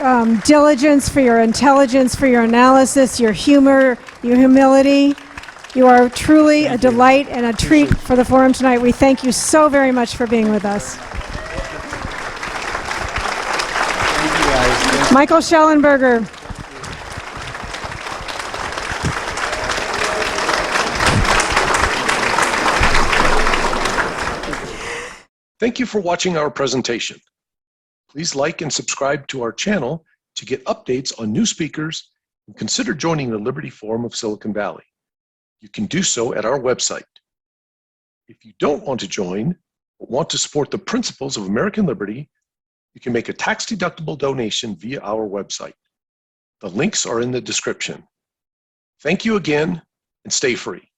diligence, for your intelligence, for your analysis, your humor, your humility, you are truly a delight and a treat for the forum tonight. We thank you so very much for being with us. Michael Shellenberger. Thank you for watching our presentation. Please like and subscribe to our channel to get updates on new speakers, and consider joining the Liberty Forum of Silicon Valley. You can do so at our website. If you don't want to join, but want to support the principles of American liberty, you can make a tax-deductible donation via our website. The links are in the description. Thank you again, and stay free.